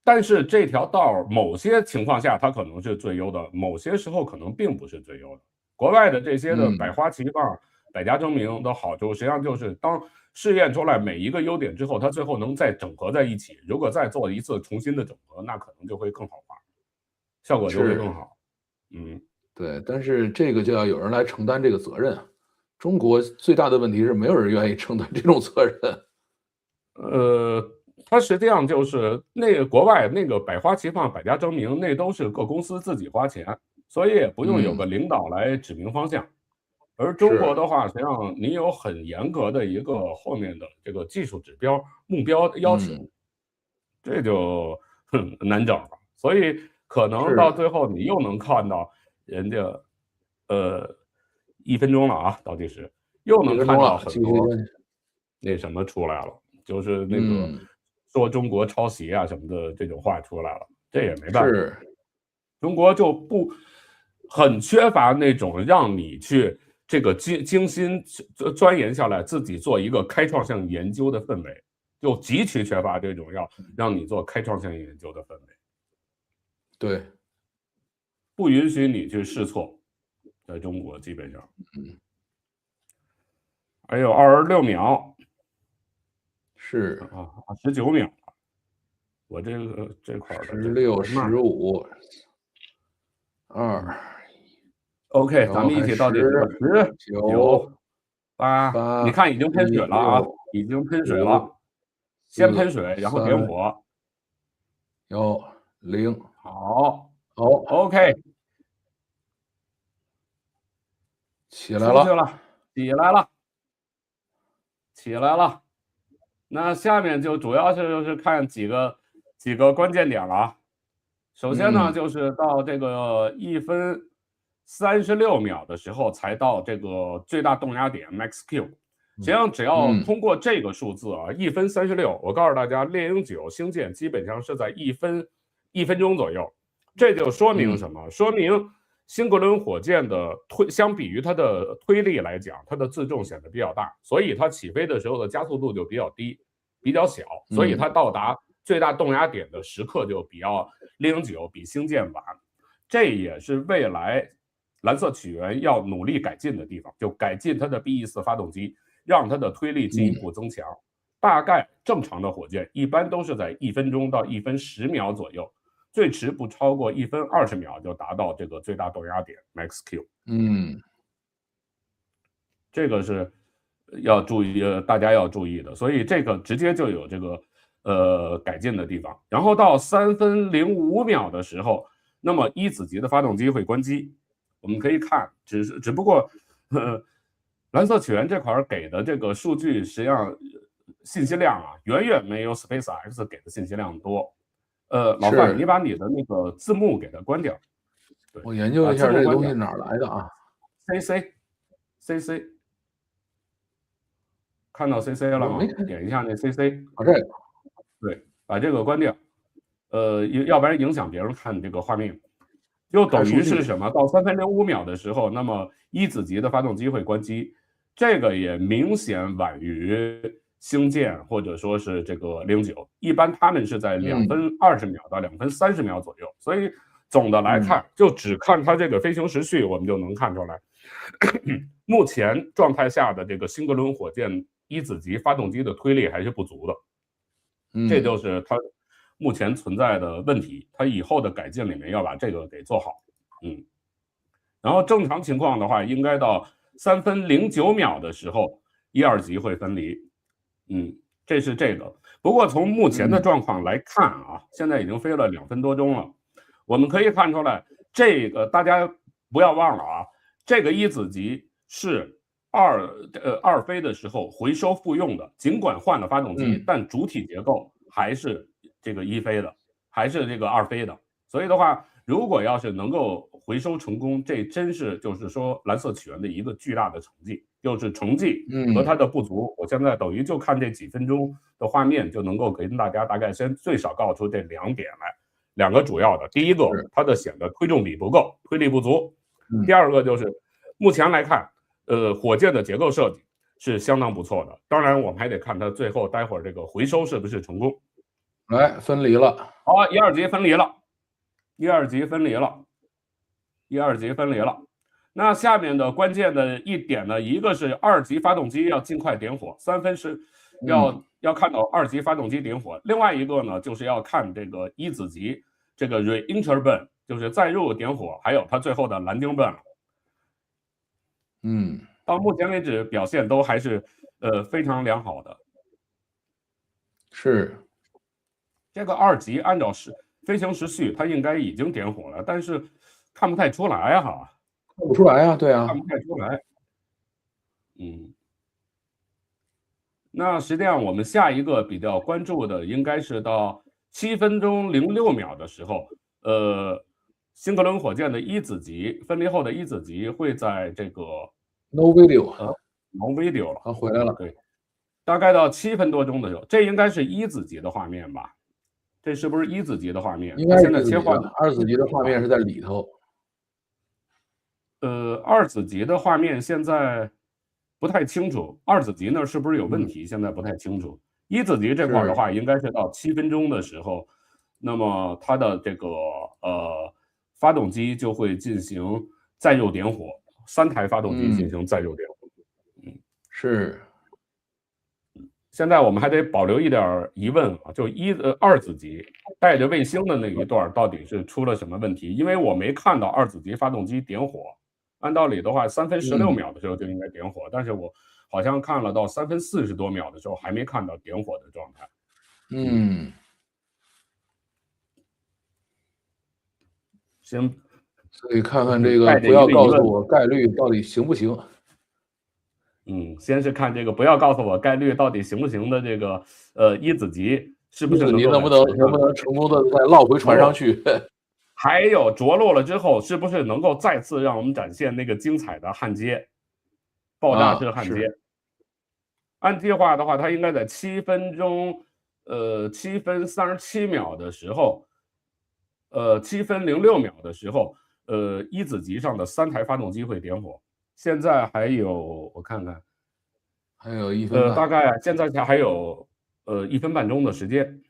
但是这条道某些情况下它可能是最优的，某些时候可能并不是最优的。国外的这些的百花齐放、百家争鸣的好处，实际上就是当试验出来每一个优点之后，它最后能再整合在一起。如果再做一次重新的整合，那可能就会更好玩，效果就会更好。对，但是这个就要有人来承担这个责任。中国最大的问题是没有人愿意承担这种责任。它实际上就是那个国外那个百花齐放、百家争鸣，那都是各公司自己花钱。所以也不用有个领导来指明方向。而中国的话，实际上你有很严格的一个后面的这个技术指标目标要求，这就难整了。所以可能到最后你又能看到人家1分钟了啊，倒计时又能看到很多那什么出来了，就是那个说中国抄袭啊什么的这种话出来了，这也没办法。中国就不很缺乏那种让你去这个精心钻研下来，自己做一个开创性研究的氛围，就极其缺乏这种要让你做开创性研究的氛围。对，不允许你去试错，在中国基本上。还有26秒，是啊，19秒，我这块的16、15、2。OK， 咱们一起倒计时，10、9、8，你看已经喷水了啊，已经喷水了，先喷水，然后点火。1、0，好，OK， 起来了，起来了。那下面就主要就是看几个关键点了啊。首先呢，就是到这个1分36秒的时候才到这个最大动压点 max Q。实际上只要通过这个数字啊，1分36，我告诉大家，猎鹰9星舰基本上是在1分钟左右。这就说明什么？说明新格伦火箭的相比于它的推力来讲，它的自重显得比较大，所以它起飞的时候的加速度就比较低，比较小，所以它到达最大动压点的时刻就比猎鹰9比星舰晚。这也是未来蓝色起源要努力改进的地方，就改进它的 BE4 发动机，让它的推力进一步增强。大概正常的火箭一般都是在1分钟到1分10秒左右，最迟不超过1分20秒就达到这个最大动压点 max Q。这个是要注意，大家要注意的。所以这个直接就有这个改进的地方。然后到3分05秒的时候，那么一子级的发动机会关机。我们可以看，只不过蓝色起源这块给的这个数据，实际上信息量啊，远远没有 SpaceX 给的信息量多。老范，你把你的那个字幕给它关掉。我研究一下这东西哪儿来的啊 ？CC， 看到 CC 了吗？点一下那 CC。这个。对，把这个关掉。要不然影响别人看这个画面。就等于是什么？到3分05秒的时候，那么一子级的发动机会关机，这个也明显晚于星舰或者说是这个猎鹰9，一般他们是在2分20秒到2分30秒左右。所以总的来看，就只看它这个飞行时序，我们就能看出来，目前状态下的这个新格伦火箭一子级发动机的推力还是不足的。这就是它目前存在的问题，它以后的改进里面要把这个给做好。然后正常情况的话，应该到3分09秒的时候，1、2级会分离。这是这个。不过从目前的状况来看啊，现在已经飞了2分多钟了，我们可以看出来，这个大家不要忘了啊，这个一子级是二飞的时候回收复用的，尽管换了发动机，但主体结构还是这个一飞的，还是这个二飞的。所以的话，如果要是能够回收成功，这真是就是说蓝色起源的一个巨大的成绩，就是成绩和它的不足。我现在等于就看这几分钟的画面，就能够给大家大概先最少告出这2点来，2个主要的。第一个，它的显得推重比不够，推力不足；第二个就是目前来看，火箭的结构设计是相当不错的。当然，我们还得看它最后待会儿这个回收是不是成功。来，分离了。好，1、2级分离了，1、2级分离了，1、2级分离了。那下面的关键的一点呢，一个是2级发动机要尽快点火，3分是要看到2级发动机点火。另外一个呢，就是要看这个一子级这个 re-enter burn， 就是再入点火，还有它最后的蓝丁 burn。到目前为止表现都还是非常良好的。是。这个2级按照飞行时序，它应该已经点火了，但是看不太出来哈，看不出来啊，对啊，看不太出来。那实际上我们下一个比较关注的应该是到7分钟06秒的时候，新格伦火箭的一子级分离后的一子级会在这个 no video， no video 了，它回来了，对，大概到7分多钟的时候，这应该是一子级的画面吧？这是不是一子级的画面？应该是现在切换二子级的画面是在里头。二子级的画面现在不太清楚，二子级那儿是不是有问题？现在不太清楚。一子级这块儿的话，应该是到7分钟的时候，那么它的这个发动机就会进行再入点火，3台发动机进行再入点火。是。现在我们还得保留一点疑问啊，就二子级带着卫星的那一段到底是出了什么问题？因为我没看到二子级发动机点火。按道理的话，3分16秒的时候就应该点火，但是我好像看了到3分40多秒的时候还没看到点火的状态。先，所以看看这个，不要告诉我概率到底行不行。先是看这个，不要告诉我概率到底行不行的这个一子级是不是能不能成功的再落回船上去？还有着陆了之后，是不是能够再次让我们展现那个精彩的焊接，爆炸式焊接？按计划的话，它应该在7分37秒的时候，7分06秒的时候，一子级上的3台发动机会点火。现在还有，我看看，还有1分半，大概现在还有1分半钟的时间。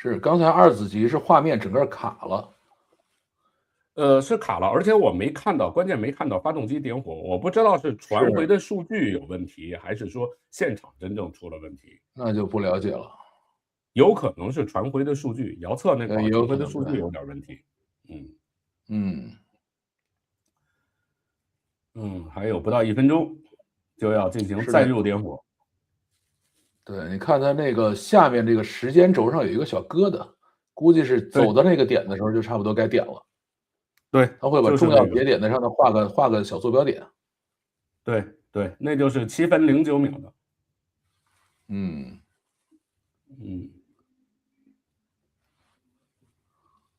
是刚才二子级是画面整个卡了，是卡了，而且我没看到，关键没看到发动机点火，我不知道是传回的数据有问题，还是说现场真正出了问题，那就不了解了。有可能是传回的数据，遥测那块传回的数据有点问题。还有不到1分钟就要进行再入点火。对，你看它那个下面这个时间轴上有一个小疙瘩，估计是走到那个点的时候就差不多该点了。对，它会把重要节点在上头画个小坐标点。对对，那就是7分09秒的。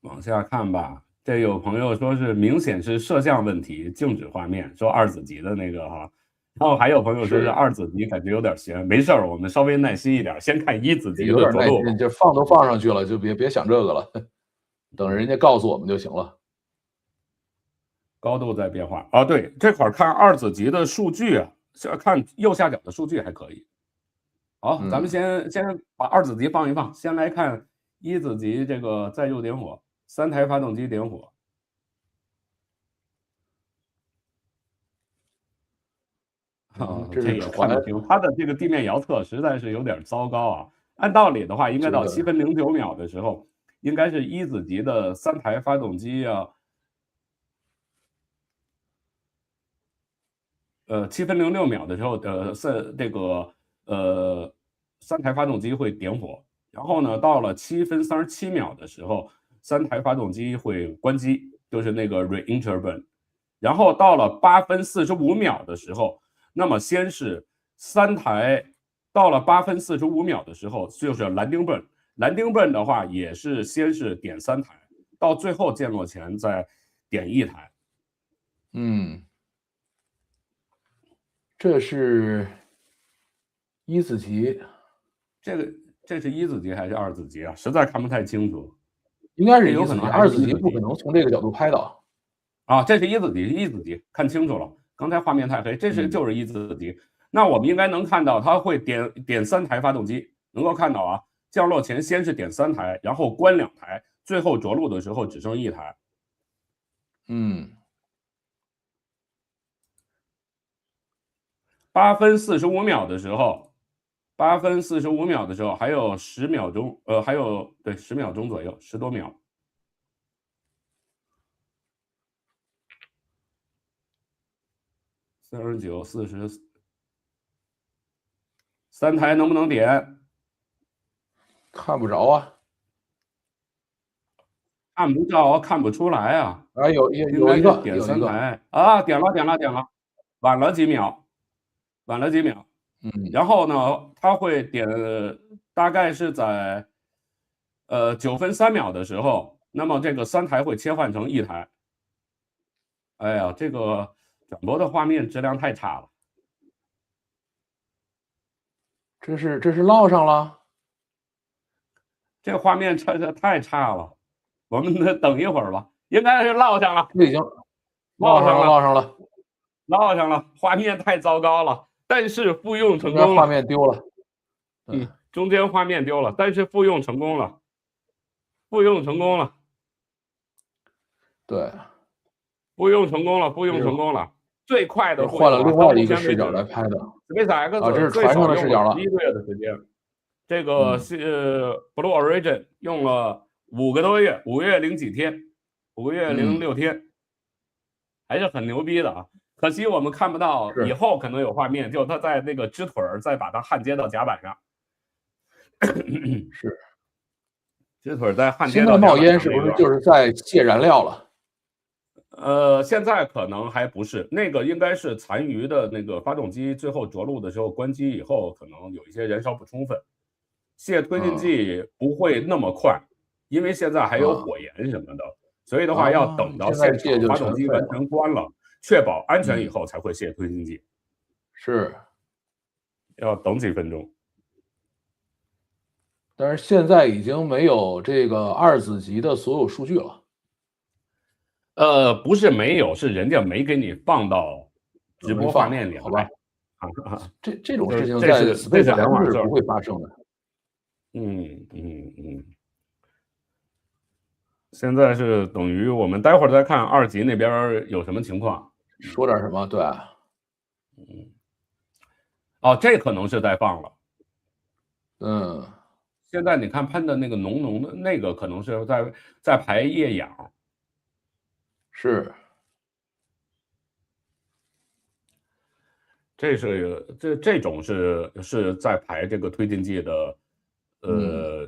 往下看吧。这有朋友说是明显是摄像问题，静止画面，说二子级的那个哈。然后还有朋友说是二子级，感觉有点悬。没事儿，我们稍微耐心一点，先看一子级的着陆。就放都放上去了，就别想这个了，等人家告诉我们就行了。高度在变化啊，对，这块看二子级的数据啊，看右下角的数据还可以。好，咱们先把二子级放一放，先来看一子级这个再入点火，3台发动机点火。这也看不清，它的这个地面遥测实在是有点糟糕啊。按道理的话，应该到7分09秒的时候，应该是一子级的3台发动机啊。7分06秒的时候，3台发动机会点火，然后呢，到了7分37秒的时候，3台发动机会关机，就是那个 re-enter burn， 然后到了8分45秒的时候，那么先是3台，到了8分45秒的时候就是蓝丁 burn， 蓝丁 burn 的话也是先是点3台，到最后降落前再点1台。这是一子级，这是一子级还是二子级啊？实在看不太清楚。应该是一子级，二子级不可能从这个角度拍到。啊，这是一子级，一子级看清楚了。刚才画面太黑，就是一子级。那我们应该能看到，它会点3台发动机，能够看到啊。降落前先是点3台，然后关2台，最后着陆的时候只剩1台。8分45秒的时候，8分45秒的时候还有10秒钟，还有对10秒钟左右，10多秒。39、40，3台能不能点？看不着啊，看不着，看不出来啊。啊，有应该一个是点有一个，3台啊，点了，晚了几秒，晚了几秒。嗯，然后呢，它会点，大概是在9分3秒的时候，那么这个3台会切换成1台。哎呀，这个转播的画面质量太差了。这是烙上了，这画面太差了，我们得等一会儿吧，应该是烙上了，这已经烙上了，烙上了，烙上了，画面太糟糕了，但是复用成功了。画面丢了，中间画面丢了，但是复用成功了，复用成功了，对，复用成功了，复用成功了，最快的换了另外的一个视角来拍的。SpaceX 啊，这是船上的视角了。11个月的时间，这个是Blue Origin 用了5个多月，5月零几天，5个月零6天，还是很牛逼的啊。可惜我们看不到，以后可能有画面，就他在那个支腿再把它焊接到甲板上。是，支腿再焊接到。现在冒烟是不是就是在卸燃料了？现在可能还不是，那个应该是残余的那个发动机最后着陆的时候关机以后，可能有一些燃烧不充分，卸推进剂不会那么快，因为现在还有火焰什么的，所以的话要等到现场发动机完全关了，确保安全以后才会卸推进剂，是，要等几分钟。但是现在已经没有这个2子级的所有数据了。不是没有，是人家没给你放到直播画面里来。好吧，这种事情在 SpaceX 是不会发生的。现在是等于我们待会儿再看2级那边有什么情况，说点什么？对，哦，这可能是在放了。现在你看喷的那个浓浓的那个，可能是在排液氧。是，这种是在排这个推进剂的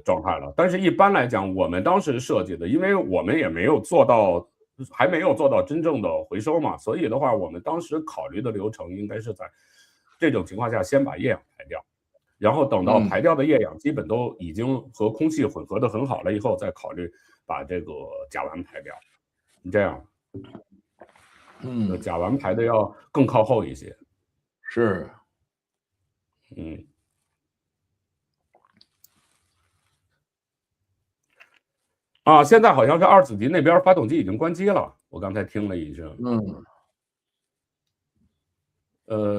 状态了。但是一般来讲，我们当时设计的，因为我们也没有做到，还没有做到真正的回收嘛，所以的话，我们当时考虑的流程应该是在这种情况下先把液氧排掉，然后等到排掉的液氧基本都已经和空气混合的很好了以后，再考虑把这个甲烷排掉。这样。甲烷排的要更靠后一些。是，现在好像是2子级那边发动机已经关机了，我刚才听了一声。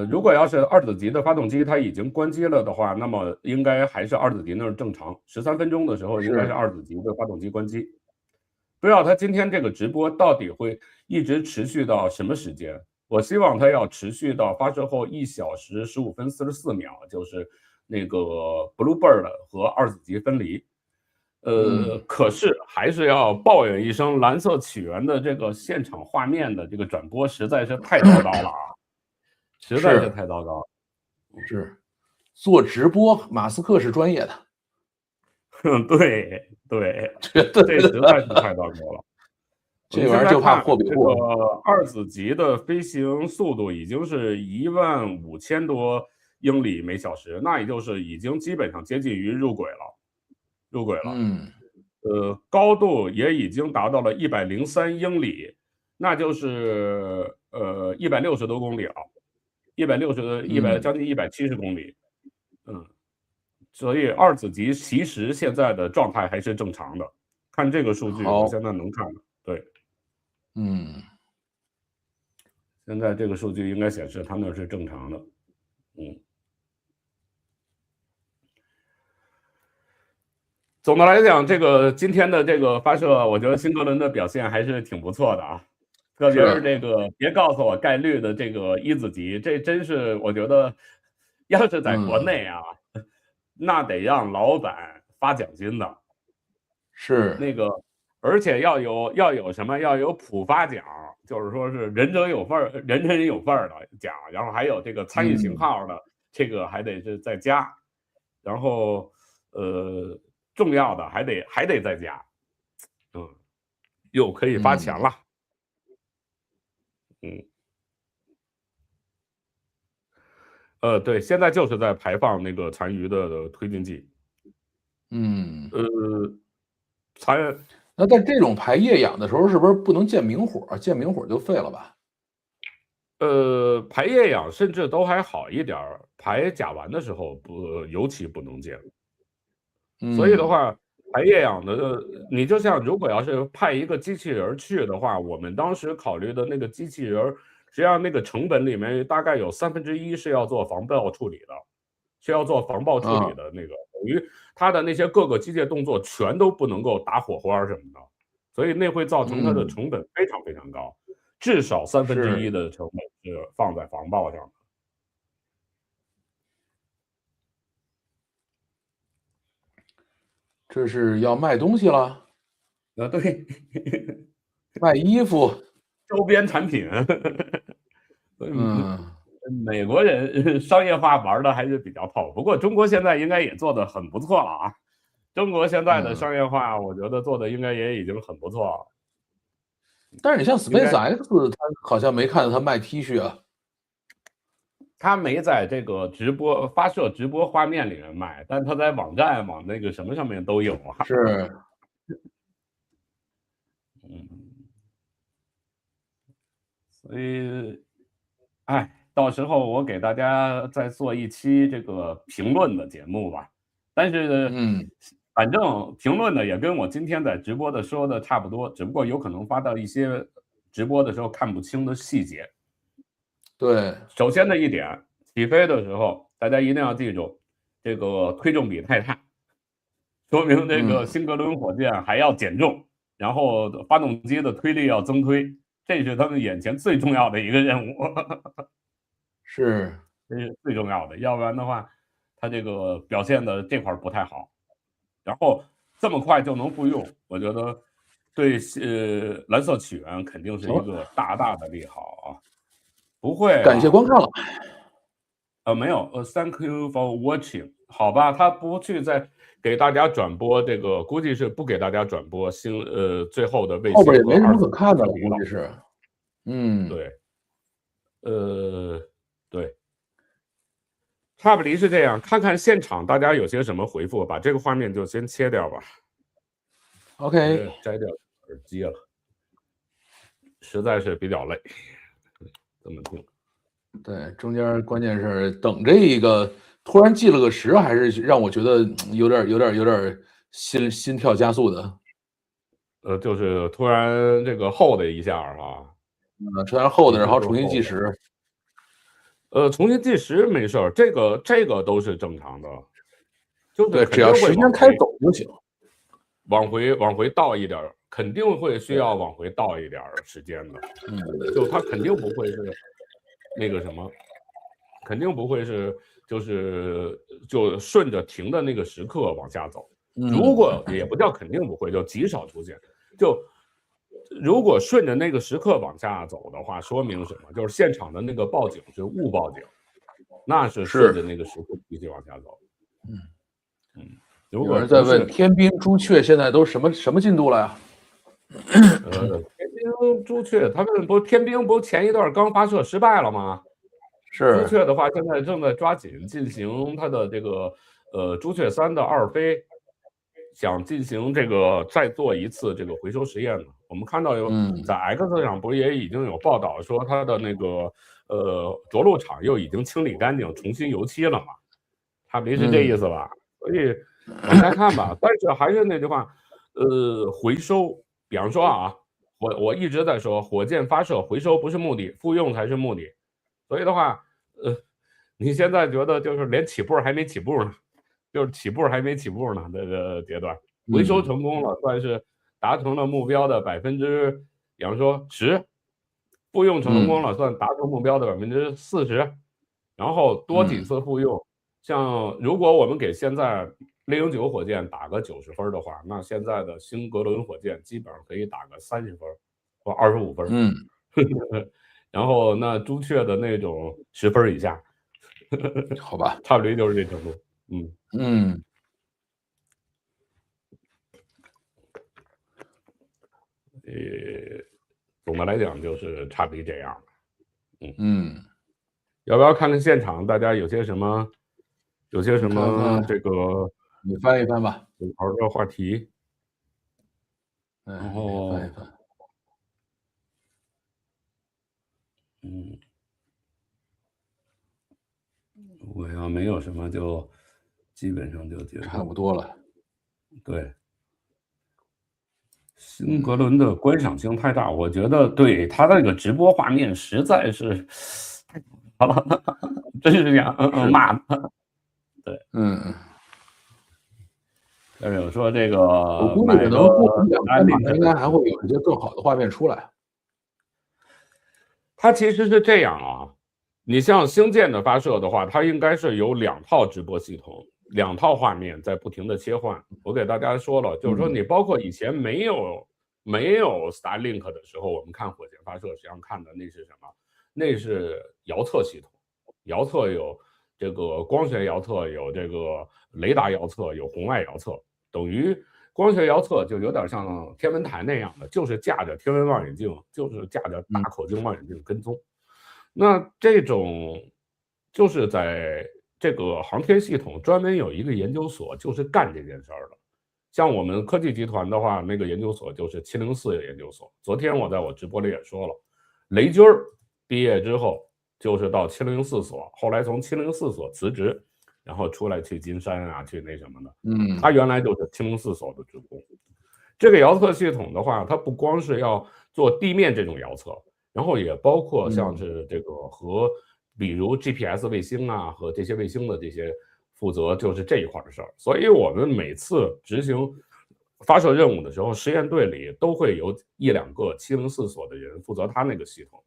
如果要是2子级的发动机它已经关机了的话，那么应该还是2子级那儿正常，13分钟的时候应该是2子级的发动机关机。不知道他今天这个直播到底会一直持续到什么时间？我希望它要持续到发射后1小时15分44秒，就是那个 Bluebird 和2子级分离。可是还是要抱怨一声，蓝色起源的这个现场画面的这个转播实在是太糟糕了啊！实在是太糟糕了。是，做直播，马斯克是专业的。对，这实在是太糟糕了。这玩意儿就怕货比货。这个2子级的飞行速度已经是15000多英里每小时，那也就是已经基本上接近于入轨了。高度也已经达到了103英里，那就是160多公里了，160将近170公里。所以2子级其实现在的状态还是正常的，看这个数据，我现在能看的，对，现在这个数据应该显示它那是正常的，总的来讲，这个今天的这个发射，我觉得新格伦的表现还是挺不错的啊，特别是这个别告诉我概率的这个1子级，这真是我觉得，要是在国内啊。那得让老板发奖金的，是那个，而且要有什么？要有普发奖，就是说是人人有份的奖，然后还有这个参与型号的，这个还得是再加，然后重要的还得再加，又可以发钱了，对，现在就是在排放那个残余的推进剂，那在这种排液氧的时候，是不是不能见明火？见明火就废了吧？排液氧甚至都还好一点，排甲烷的时候尤其不能见。所以的话，排液氧的，你就像如果要是派一个机器人去的话，我们当时考虑的那个机器人，实际上那个成本里面大概有1/3是要做防爆处理的，是要做防爆处理的那个，等于它的那些各个机械动作全都不能够打火花什么的，所以那会造成它的成本非常非常高，至少1/3的成本是放在防爆上的。这是要卖东西了？对，卖衣服、周边产品。美国人商业化玩的还是比较透，不过中国现在应该也做得很不错了啊。中国现在的商业化，我觉得做的应该也已经很不错了。但是你像 SpaceX，他好像没看到他卖 T 恤啊。他没在这个发射直播画面里面卖，但他在网站往那个什么上面都有啊。是，所以，到时候我给大家再做一期这个评论的节目吧。但是，反正评论的也跟我今天在直播的说的差不多，只不过有可能发到一些直播的时候看不清的细节。对，首先的一点，起飞的时候大家一定要记住，这个推重比太大，说明这个新格伦火箭还要减重，然后发动机的推力要增推，这是他们眼前最重要的一个任务。是，这是最重要的，要不然的话，它这个表现的这块不太好。然后这么快就能复用，我觉得对蓝色起源肯定是一个大大的利好啊。不会，感谢观看了。没有，thank you for watching。好吧，他不去再给大家转播这个，估计是不给大家转播最后的卫星。后边也没什么可看的了，估计是。对，对。差不离是这样，看看现场大家有些什么回复，把这个画面就先切掉吧。OK，摘掉耳机了，实在是比较累。这么听，对，中间关键是等这一个突然记了个时，还是让我觉得有点心跳加速的。就是突然这个hold一下啊，突然hold，然后重新计时。重新计时没事儿，这个都是正常的，就是对，只要时间开走就行。往回倒一点，肯定会需要往回倒一点时间的。就它肯定不会是那个什么，肯定不会是就顺着停的那个时刻往下走。如果也不叫肯定不会，就极少出现。就如果顺着那个时刻往下走的话，说明什么？就是现场的那个报警是误报警，那是顺着那个时刻继续往下走。如果有人在问天兵朱雀现在都什么进度了呀？天兵朱雀他们天兵不前一段刚发射失败了吗？是。朱雀的话现在正在抓紧进行它的这个朱雀3的2飞，想进行这个再做一次这个回收实验呢。我们看到在 X 上不是也已经有报道说它的那个着陆场又已经清理干净，重新油漆了嘛？差不多是这意思吧？所以往下看吧。但是还是那句话，回收，比方说啊，我一直在说，火箭发射回收不是目的，复用才是目的。所以的话，你现在觉得就是连起步还没起步呢，就是起步还没起步呢，这个阶段回收成功了，算是达成了目标的比方说10%，复用成功了，算达成目标的40%，然后多几次复用。像如果我们给现在猎鹰9火箭打个90分的话，那现在的新格伦火箭基本上可以打个30分或25分。然后那朱雀的那种10分以下，好吧，差不多就是这程度。总的来讲就是差不多这样的。要不要看看现场？大家有些什么看这个？你翻一翻吧，玩个话题。然后翻一翻。我要没有什么就基本上就结束差不多了。对，新格伦的观赏性太大，我觉得对他那个直播画面实在是太好了，真是这样，骂他。对，但是有说这个，我估计可能过2-3天应该还会有一些更好的画面出来。它其实是这样啊，你像星舰的发射的话，它应该是有2套直播系统，2套画面在不停的切换。我给大家说了，就是说你包括以前没有 Starlink 的时候，我们看火箭发射，实际上看的那是什么？那是遥测系统，遥测有这个光学遥测，有这个雷达遥测，有红外遥测，等于光学遥测就有点像天文台那样的，就是架着天文望远镜，就是架着大口径望远镜跟踪。那这种就是在这个航天系统专门有一个研究所，就是干这件事儿的。像我们科技集团的话，那个研究所就是704研究所。昨天我在我直播里也说了，雷军毕业之后就是到704所，后来从704所辞职，然后出来去金山啊，去那什么的。他原来就是704所的职工。这个遥测系统的话，它不光是要做地面这种遥测，然后也包括像是这个和比如 GPS 卫星啊和这些卫星的这些负责，就是这一块的事儿。所以我们每次执行发射任务的时候，实验队里都会有1-2个704所的人负责他那个系统。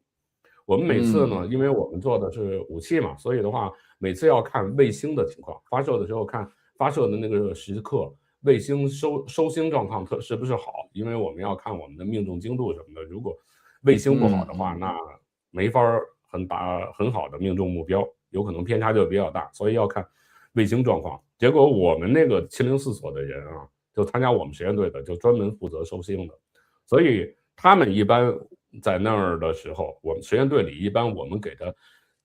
我们每次呢，因为我们做的是武器嘛，所以的话，每次要看卫星的情况，发射的时候看发射的那个时刻，卫星收星状况是不是好，因为我们要看我们的命中精度什么的。如果卫星不好的话，那没法很好的命中目标，有可能偏差就比较大，所以要看卫星状况。结果我们那个704所的人啊，就参加我们实验队的，就专门负责收星的，所以他们一般在那儿的时候，我们实验队里一般我们给他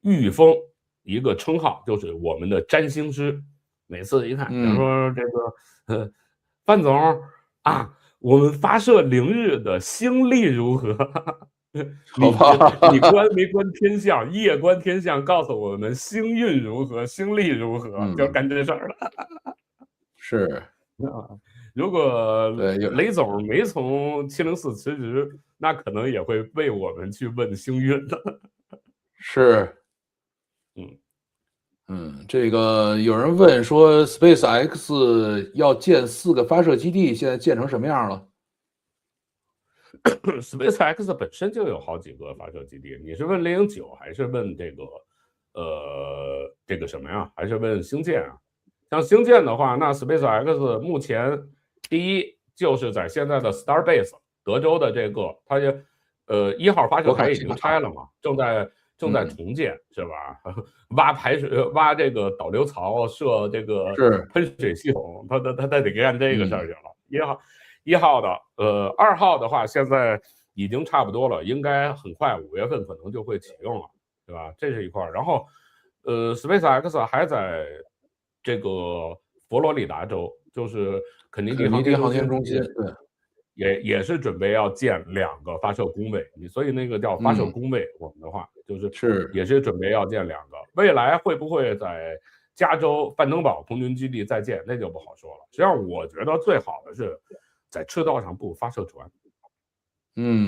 御封一个称号，就是我们的占星师。每次一看，比如说这个范总啊，我们发射0日的星力如何？你观没观天象？夜观天象，告诉我们星运如何，星力如何，就干这事儿了。是啊，如果雷总没从704辞职，那可能也会被我们去问星运的。是，这个有人问说 ，SpaceX 要建4个发射基地，现在建成什么样了？SpaceX 本身就有好几个发射基地，你是问猎鹰9还是问这个什么呀？还是问星舰啊？像星舰的话，那 SpaceX 目前第一就是在现在的 Starbase 德州的这个，它就1号发射台已经拆了嘛，正在重建，是吧？挖排水，挖这个导流槽，设这个喷水系统，他得干这个事儿去了。1号的，2号的话现在已经差不多了，应该很快5月份可能就会启用了，对吧？这是一块。然后SpaceX 还在这个佛罗里达州，就是肯尼迪航天中心，对，也是准备要建2个发射工位，所以那个叫发射工位，我们的话就是也是准备要建2个。未来会不会在加州范登堡空军基地再建，那就不好说了。实际上，我觉得最好的是在赤道上布发射船，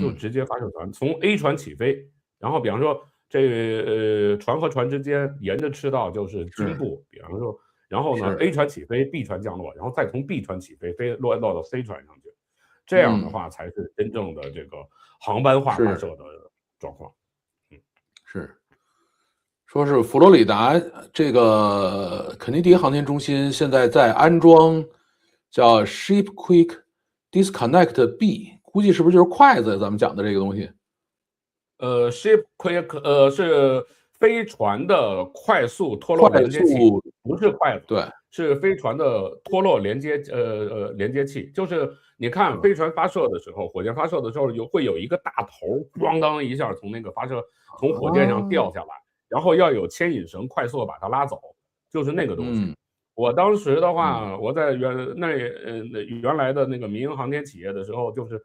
就直接发射船从 A 船起飞，然后比方说这船和船之间沿着赤道就是军部，比方说，然后呢 A 船起飞 ，B 船降落，然后再从 B 船起飞落到 C 船上去。这样的话才是真正的这个航班化发射的状况。是，说是佛罗里达这个肯尼迪航天中心现在在安装叫 Ship Quick Disconnect B， 估计是不是就是筷子？咱们讲的这个东西。Ship Quick 是飞船的快速脱落连接器，不是筷子。对，是飞船的脱落连接器，就是你看飞船发射的时候，火箭发射的时候会有一个大头，咣当一下从那个从火箭上掉下来，然后要有牵引绳快速把它拉走，就是那个东西。我当时的话，我在原来的那个民营航天企业的时候，就是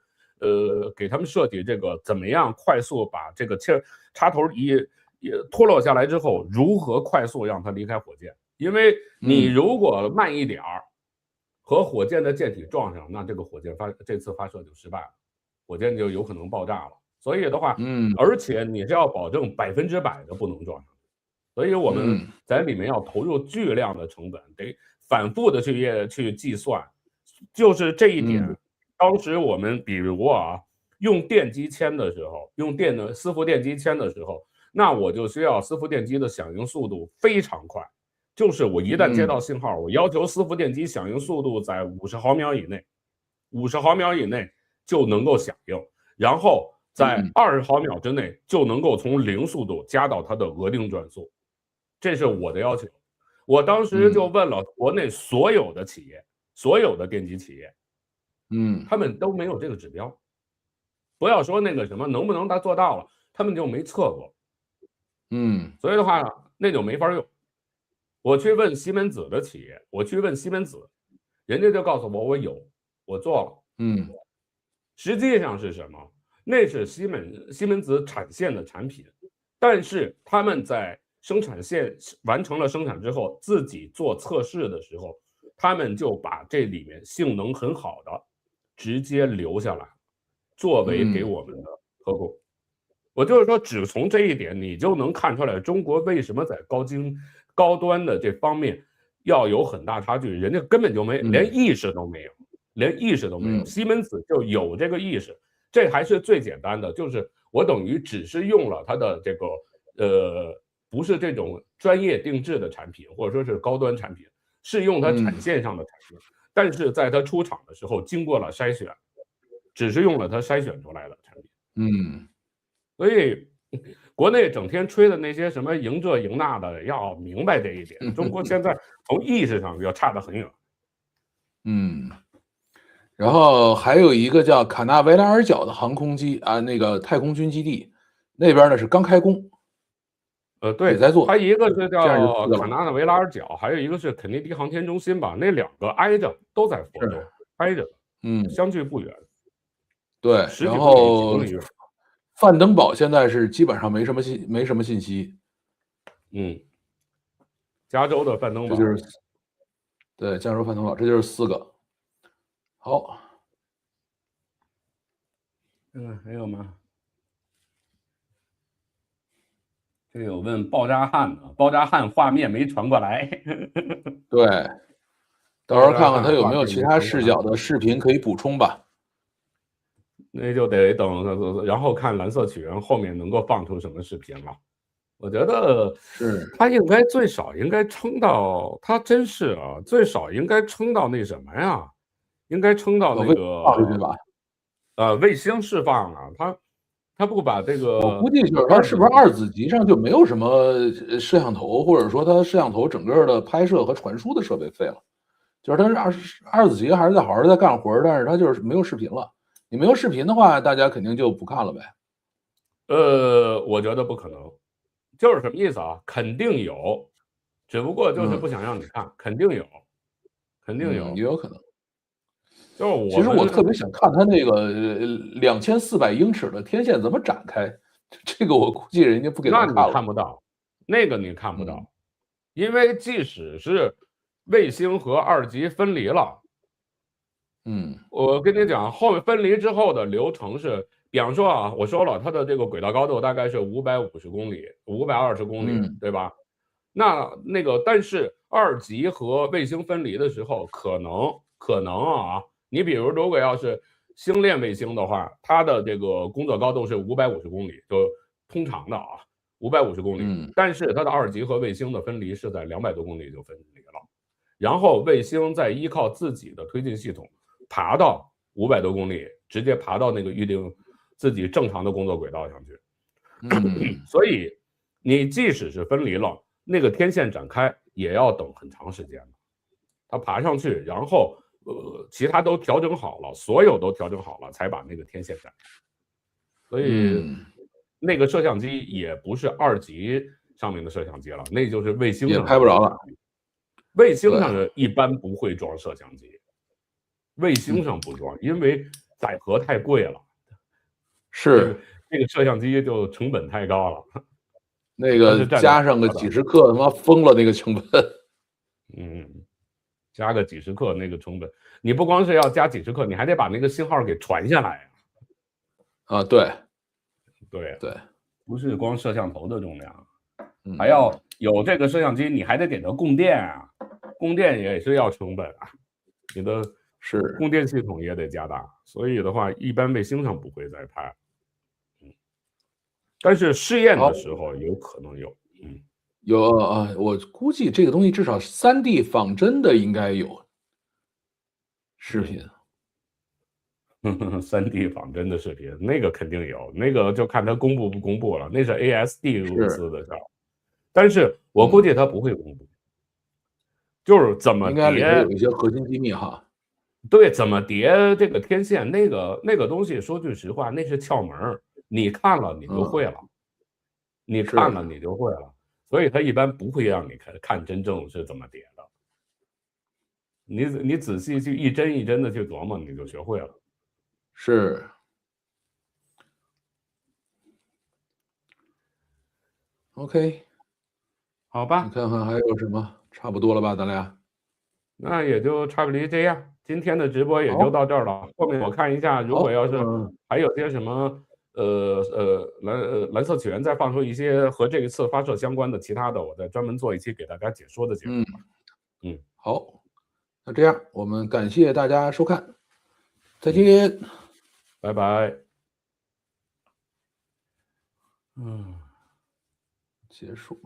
给他们设计这个怎么样快速把这个插头脱落下来之后，如何快速让它离开火箭。因为你如果慢一点儿，和火箭的舰体撞上，那这个火箭这次发射就失败了，火箭就有可能爆炸了。所以的话，而且你是要保证100%的不能撞上，所以我们在里面要投入巨量的成本，得反复的去计算。就是这一点，当时我们比如用电机签的时候，用伺服电机签的时候，那我就需要伺服电机的响应速度非常快。就是我一旦接到信号，我要求伺服电机响应速度在50毫秒以内，50毫秒以内就能够响应，然后在20毫秒之内就能够从0速度加到它的额定转速，这是我的要求。我当时就问了国内所有的企业，所有的电机企业，他们都没有这个指标。不要说那个什么能不能他做到了，他们就没测过。所以的话，那就没法用。我去问西门子的企业，人家就告诉我我做了。实际上是什么？那是西门子产线的产品，但是他们在生产线完成了生产之后，自己做测试的时候，他们就把这里面性能很好的直接留下来，作为给我们的客户。我就是说，只从这一点，你就能看出来中国为什么在高端的这方面要有很大差距，人家根本就连意识都没有，西门子就有这个意识，这还是最简单的，就是我等于只是用了它的这个不是这种专业定制的产品，或者说是高端产品，是用它产线上的产品，但是在它出厂的时候经过了筛选，只是用了它筛选出来的产品。所以国内整天吹的那些什么赢这赢那的，要明白这一点。中国现在从意识上要差得很远。然后还有一个叫卡纳维拉尔角的航空机啊，那个太空军基地那边呢是刚开工。对，在做。它一个是叫卡纳维拉尔角，还有一个是肯尼迪航天中心吧，那2个挨着，都在佛州，挨着，相距不远。对，然后范登堡现在是基本上没什么信息。加州的范登堡，对，加州范登堡，这就是4个。好，还有吗？这有问爆炸焊的，爆炸焊画面没传过来。对，到时候看看他有没有其他视角的视频可以补充吧。那就得等，然后看蓝色起源后面能够放出什么视频了。我觉得是他应该最少应该撑到，他真是最少应该撑到那什么呀？应该撑到那个卫星释放啊，他不把这个，我估计就是他是不是2子级上就没有什么摄像头，或者说他摄像头整个的拍摄和传输的设备废了，就是他是二子级还是在好好在干活，但是他就是没有视频了。你没有视频的话，大家肯定就不看了呗。我觉得不可能，就是什么意思啊？肯定有，只不过就是不想让你看，肯定有，也有可能。就是其实我特别想看他那个2400英尺的天线怎么展开，这个我估计人家不给他看了。那你看不到，那个你看不到，因为即使是卫星和2级分离了，我跟你讲，后面分离之后的流程是，比方说我说了，它的这个轨道高度大概是550公里、520公里，对吧？那个，但是2级和卫星分离的时候，可能你比如果要是星链卫星的话，它的这个工作高度是550公里，就通常的550公里，但是它的2级和卫星的分离是在200多公里就分离了，然后卫星再依靠自己的推进系统爬到500多公里，直接爬到那个预定自己正常的工作轨道上去。所以你即使是分离了，那个天线展开也要等很长时间的。它爬上去，然后其他都调整好了，所有都调整好了，才把那个天线展。所以那个摄像机也不是2级上面的摄像机了，那就是卫星上也拍不着了。卫星上的一般不会装摄像机，卫星上不装，因为载荷太贵了。是这个摄像机就成本太高了。那个加上个几十克，他妈疯了那个成本。加个几十克那个成本，你不光是要加几十克，你还得把那个信号给传下来啊！对，不是光摄像头的重量，还要有这个摄像机，你还得给它供电啊，供电也是要成本啊，你的供电系统也得加大，所以的话，一般卫星上不会再拍。但是试验的时候有可能有。有啊，我估计这个东西至少3D 仿真的应该有视频。3D 仿真的视频，那个肯定有，那个就看他公布不公布了，那是 ASD 公司的事儿。但是我估计他不会公布，就是怎么应该里面有一些核心机密哈。对，怎么叠这个天线，那个东西，说句实话，那是窍门，你看了你就会了，你看了你就会了。所以他一般不会让你看真正是怎么叠的，你仔细去一帧一帧的去琢磨，你就学会了。是。OK， 好吧。你看看还有什么？差不多了吧，咱俩？那也就差不离这样，今天的直播也就到这儿了。后面我看一下，如果要是还有些什么。蓝色起源再放出一些和这一次发射相关的其他的，我再专门做一期给大家解说的节目。好，那这样我们感谢大家收看，再见，拜拜。结束。